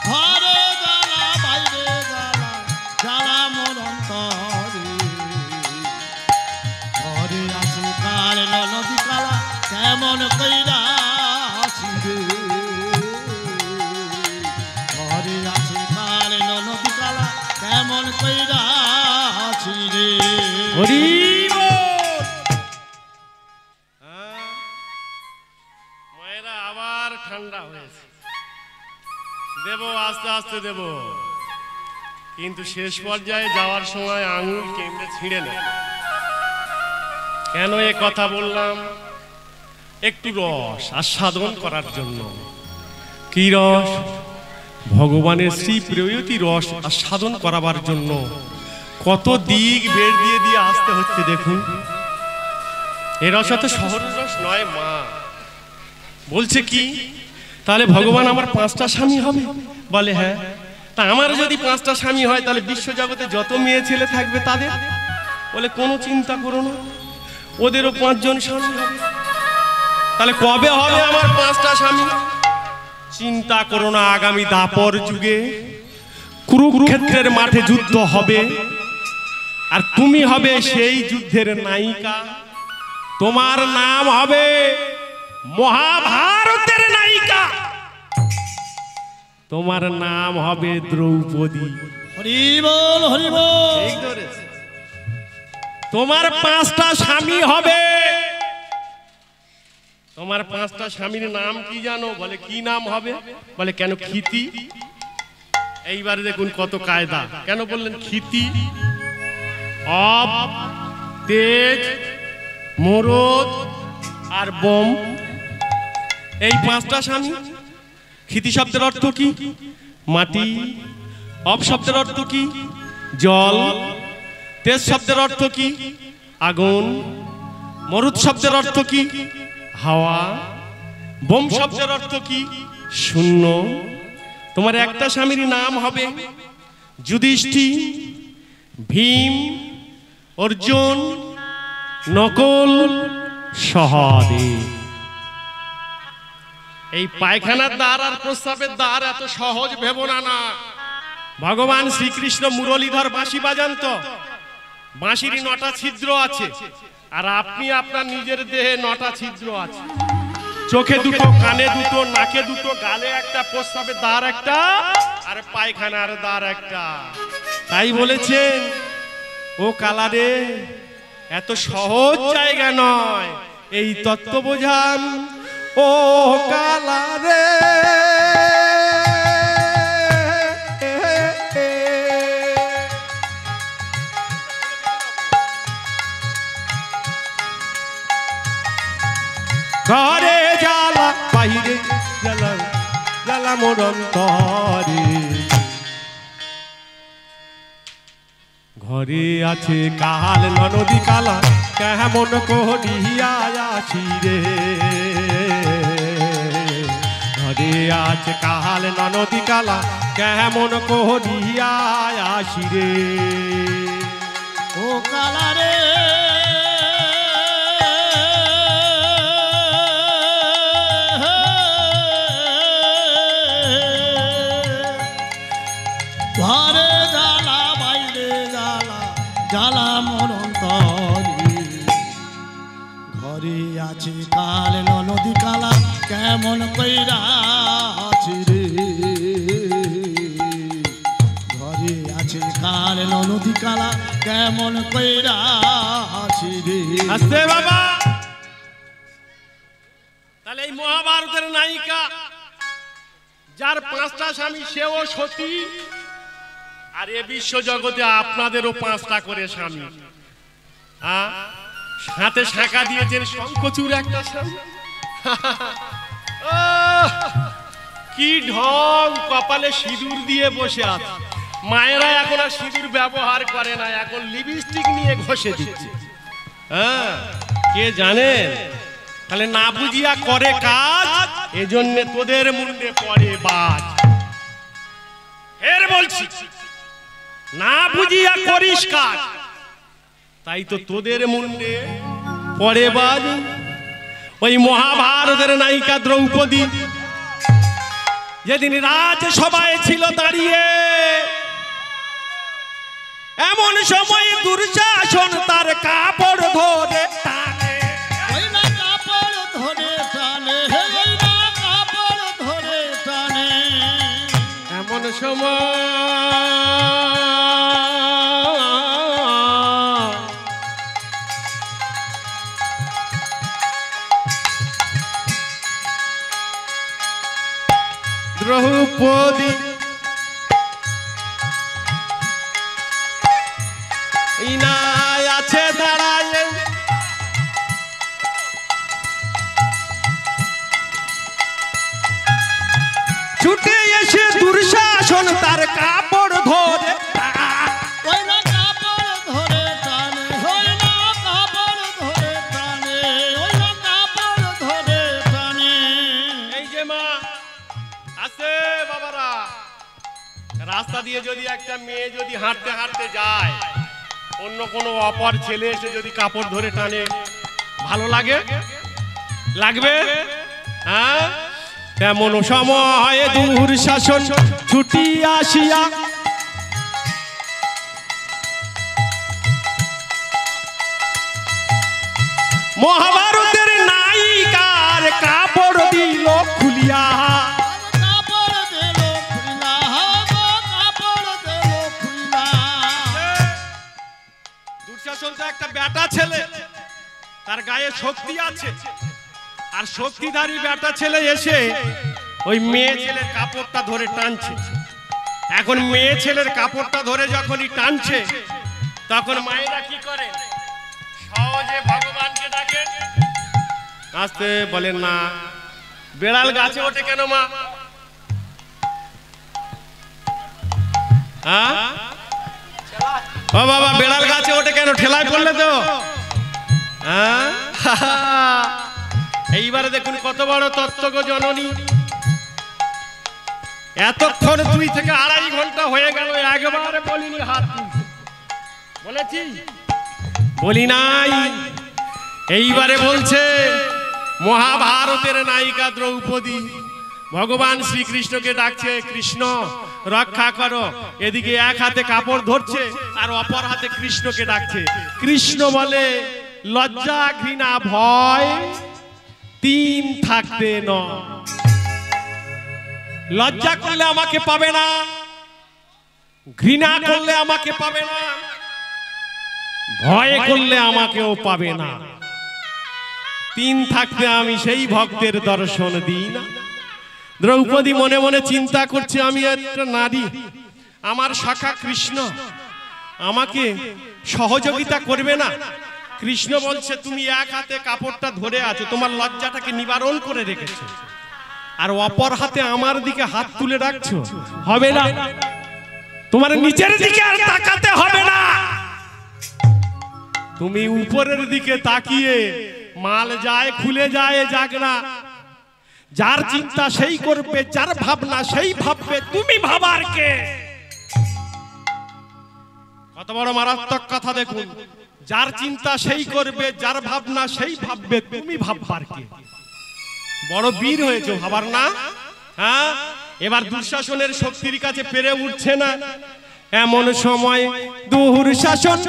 ঘরে জ্বালা বাইরে জ্বালা, জ্বালা মোর অন্তরে। ঘরে আছে কাল নদী কালা কেমন কইরা আছি রে। ঘরে আছে কাল নদী কালা কেমন কইরা আছি রে। হরি মায়েরা আবার ঠান্ডা হয়েছে, দেব আস্তে আস্তে দেব, কিন্তু শেষ পর্যায়ে যাওয়ার সময় আঙুল কেমনে ছিঁড়ে নেয়। কেন এ কথা বললাম? একটু রস আস্বাদন করার জন্য। কি রস? ভগবানের শ্রী প্রেয়তী রস আস্বাদন করাবার জন্য কত দিক বের দিয়ে দিয়ে আসতে হচ্ছে দেখুন। এ রস তো শহর রস নয় মা। বলছে কি, তাহলে ভগবান আমার 5টা স্বামী হবে? বলে হ্যাঁ। তা আমার যদি 5টা স্বামী হয় তাহলে বিশ্বজগতে যত মেয়ে ছেলে থাকবে তাদের? বলে কোনো চিন্তা করো না, ওদেরও 5 জন স্বামী হবে। তাহলে কবে হবে আমার 5টা স্বামী? চিন্তা করো না, আগামী দাপর যুগে কুরুক্ষেত্রের মাঠে যুদ্ধ হবে, আর তুমি হবে সেই যুদ্ধের নায়িকা। তোমার নাম হবে মহাভারতের নায়িকা। তোমার নাম হবে দ্রৌপদী। হরি বল হরি বল। ঠিক ধরেছে। তোমার 5টা স্বামী হবে। তোমার 5টা স্বামীর নাম কি জানো? বলে কি নাম হবে? বলে কেন ক্ষিতি? এইবারে দেখুন কত কায়দা। কেন বললেন ক্ষিতি? অব, তেজ, মরদ আর বোম, এই 5টা স্বামী। ক্ষিতি শব্দের অর্থ কি? মাটি। অব শব্দের অর্থ কি? জল। তেজ শব্দের অর্থ কি? আগুন। মরুদ শব্দের অর্থ কি? হাওয়া। বোম শব্দের অর্থ কি? শূন্য। তোমার একটা স্বামীর নাম হবে যুধিষ্ঠির, ভীম, অর্জুন, নকুল, সহদেব। এই পায়খানার দ্বার আর প্রস্রাবের দ্বার এত সহজ ভেবো না। ভগবান শ্রীকৃষ্ণ মুরলীধর বাঁশি বাজান তো, বাঁশিরই 9টা ছিদ্র আছে, আর আপনি আপনার নিজের দেহে 9টা ছিদ্র আছে। চোখে দুটো, কানে দুটো, নাকে দুটো, গালে একটা, প্রস্রাবের দ্বার একটা, আর পায়খানার দ্বার একটা। তাই বলেছেন ও কালারে এত সহজ জায়গা নয়, এই তত্ত্ব বোঝান ও কালারে। ঘরে জ্বালা, বাইরে জ্বালা, জ্বালা মোর অন্তরে। ঘরে আছে কাল ননদী কালা, কেমন করিয়া আসি রে। ঘরে আছে কাল ননদী কালা, কেমন করিয়া আসি রে। ও কালারে ঘরে জ্বালা, বাইরে জ্বালা, জ্বালা মোর অন্তরে। ঘরে আছে কাল ননদী কালা, কেমন কইরা আছি রে। ঘরে আছে কাল ননদী কালা, কেমন কইরা আছি রে। আস্তে বাবা। তাহলে এই মহাভারতের নায়িকা যার 5টা স্বামী, সেও সতী, আর এ বিশ্ব জগতে আপনাদেরও 5টা করে স্বামী। সাথে শাঁখা দিয়েছেন শঙ্খচূড় একটা স্বামী। কি ঢং, কপালে সিঁদুর দিয়ে বসে আছে। মায়েরা এখন আর সিঁদুর ব্যবহার করে না, এখন লিপস্টিক নিয়ে ঘষে দিচ্ছে। কে জানেন? তাহলে না বুঝিয়া করে কাজ, এজন্য তোদের মুন্ডে পড়ে বাজ। এর বলছি না বুঝিয়া করিস কাজ, তাই তো তোদের মুন্ডে পড়ে বাজ। ওই মহাভারতের নায়িকা দ্রৌপদী যেদিন রাজসভায় ছিল দাঁড়িয়ে, এমন সময় দুঃশাসন তার কাপড় ধরে টানে। ওই না কাপড় ধরে টানে, ওই না কাপড় ধরে টানে। এমন সময় দ্রৌপদী ইনায় আছে দাঁড়ায়, ছুটে এসে দুঃশাসন তার কাপড় ধরে। ওই না কাপড় ধরে টানে, ওই না কাপড় ধরে টানে, ওই না কাপড় ধরে টানে। এই যে মা আছে বাবারা, রাস্তা দিয়ে যদি একটা মেয়ে যদি হাঁটতে হাঁটতে যায়, অন্য কোনো অপর ছেলে এসে যদি কাপড় ধরে টানে, ভালো লাগে? লাগবে? হ্যাঁ, তেমন সময় দুঃশাসন ছুটি আসিয়া মহাভারতের নায়িকার কাপড় দিল খুলিয়া। কাপড় দিল খুইলা, কাপড় দিল খুইলা। দুঃশাসন তো একটা বেটা ছেলে, তার গায়ে শক্তি আছে, আর শক্তিধারী বেটা ছেলে এসে ওই মেয়ে ছেলের কাপড়টা ধরে টানছে। এখন মেয়ে ছেলের কাপড়টা ধরে যখনই টানছে, তখন মায়েরা কি করে? সহজে ভগবানকে ডাকে। আসতে বলেন না, বেড়াল গাছে ওঠে কেন মা? হ্যাঁ ও বাবা, বেড়াল গাছে ওঠে কেন? ঠেলায় পড়লে তো। হ্যাঁ, এইবারে দেখুন কত বড় তত্ত্ব জননী। এতক্ষণ 2 থেকে 2.5 ঘন্টা হয়ে গেল, একবারে বলিনি হাত তুলতে। বলেছি? বলি নাই। এইবারে বলছে মহাভারতের নায়িকা দ্রৌপদী ভগবান শ্রীকৃষ্ণকে ডাকছে, কৃষ্ণ রক্ষা করো। এদিকে এক হাতে কাপড় ধরছে আর অপর হাতে কৃষ্ণকে ডাকছে। কৃষ্ণ বলে, লজ্জা ঘৃণা ভয় তিন থাকতে ন। লজ্জা করলে আমাকে পাবে না, ঘৃণা করলে আমাকে পাবে না, ভয় করলে আমাকেও পাবে না। তিন থাকতে আমি সেই ভক্তের দর্শন দিই না। দ্রৌপদী মনে মনে চিন্তা করছে, আমি একটা নারী, আমার সখা কৃষ্ণ আমাকে সহযোগিতা করবে না। কৃষ্ণ বলছে, তুমি এক হাতে কাপড়টা ধরে আছো, তোমার লজ্জাটাকে নিবারণ করে রেখেছো, আর অপর হাতে আমার দিকে হাত তুলে রাখছো, হবে না। তোমার নিচের দিকে আর তাকাতে হবে না, তুমি উপরের দিকে তাকিয়ে মাল যায় খুলে যায় যাক না, যার চিন্তা সেই করবে, যার ভাবনা সেই ভাববে, তুমি ভাবার কে? কত বড় মারাত্মক কথা দেখুন। যার চিন্তা সেই করবে, যার ভাবনা সেই ভাববে, তুমি ভাববার কে? বড় বীর হয়েছে, ভাবার না? হ্যাঁ, এবার দুঃশাসনের শক্তির কাছে পেরে উঠছে না। এমন সময় দুঃশাসন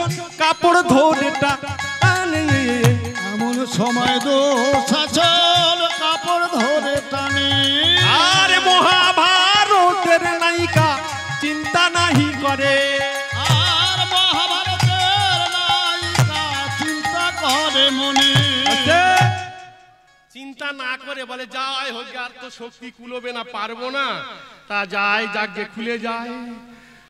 কাপড় ধরে টানে, এমন সময় দুঃশাসন কাপড় ধরে টানে। আর মহাভারতের নায়িকা চিন্তা নাহি করে, আর মহাভারতের নায়িকা চিন্তা করে মনে। চিন্তা না করে বলে, যাই হোক, আর তো শক্তি কুলোবে না, পারবো না, তা যায় যাকে খুলে যায়।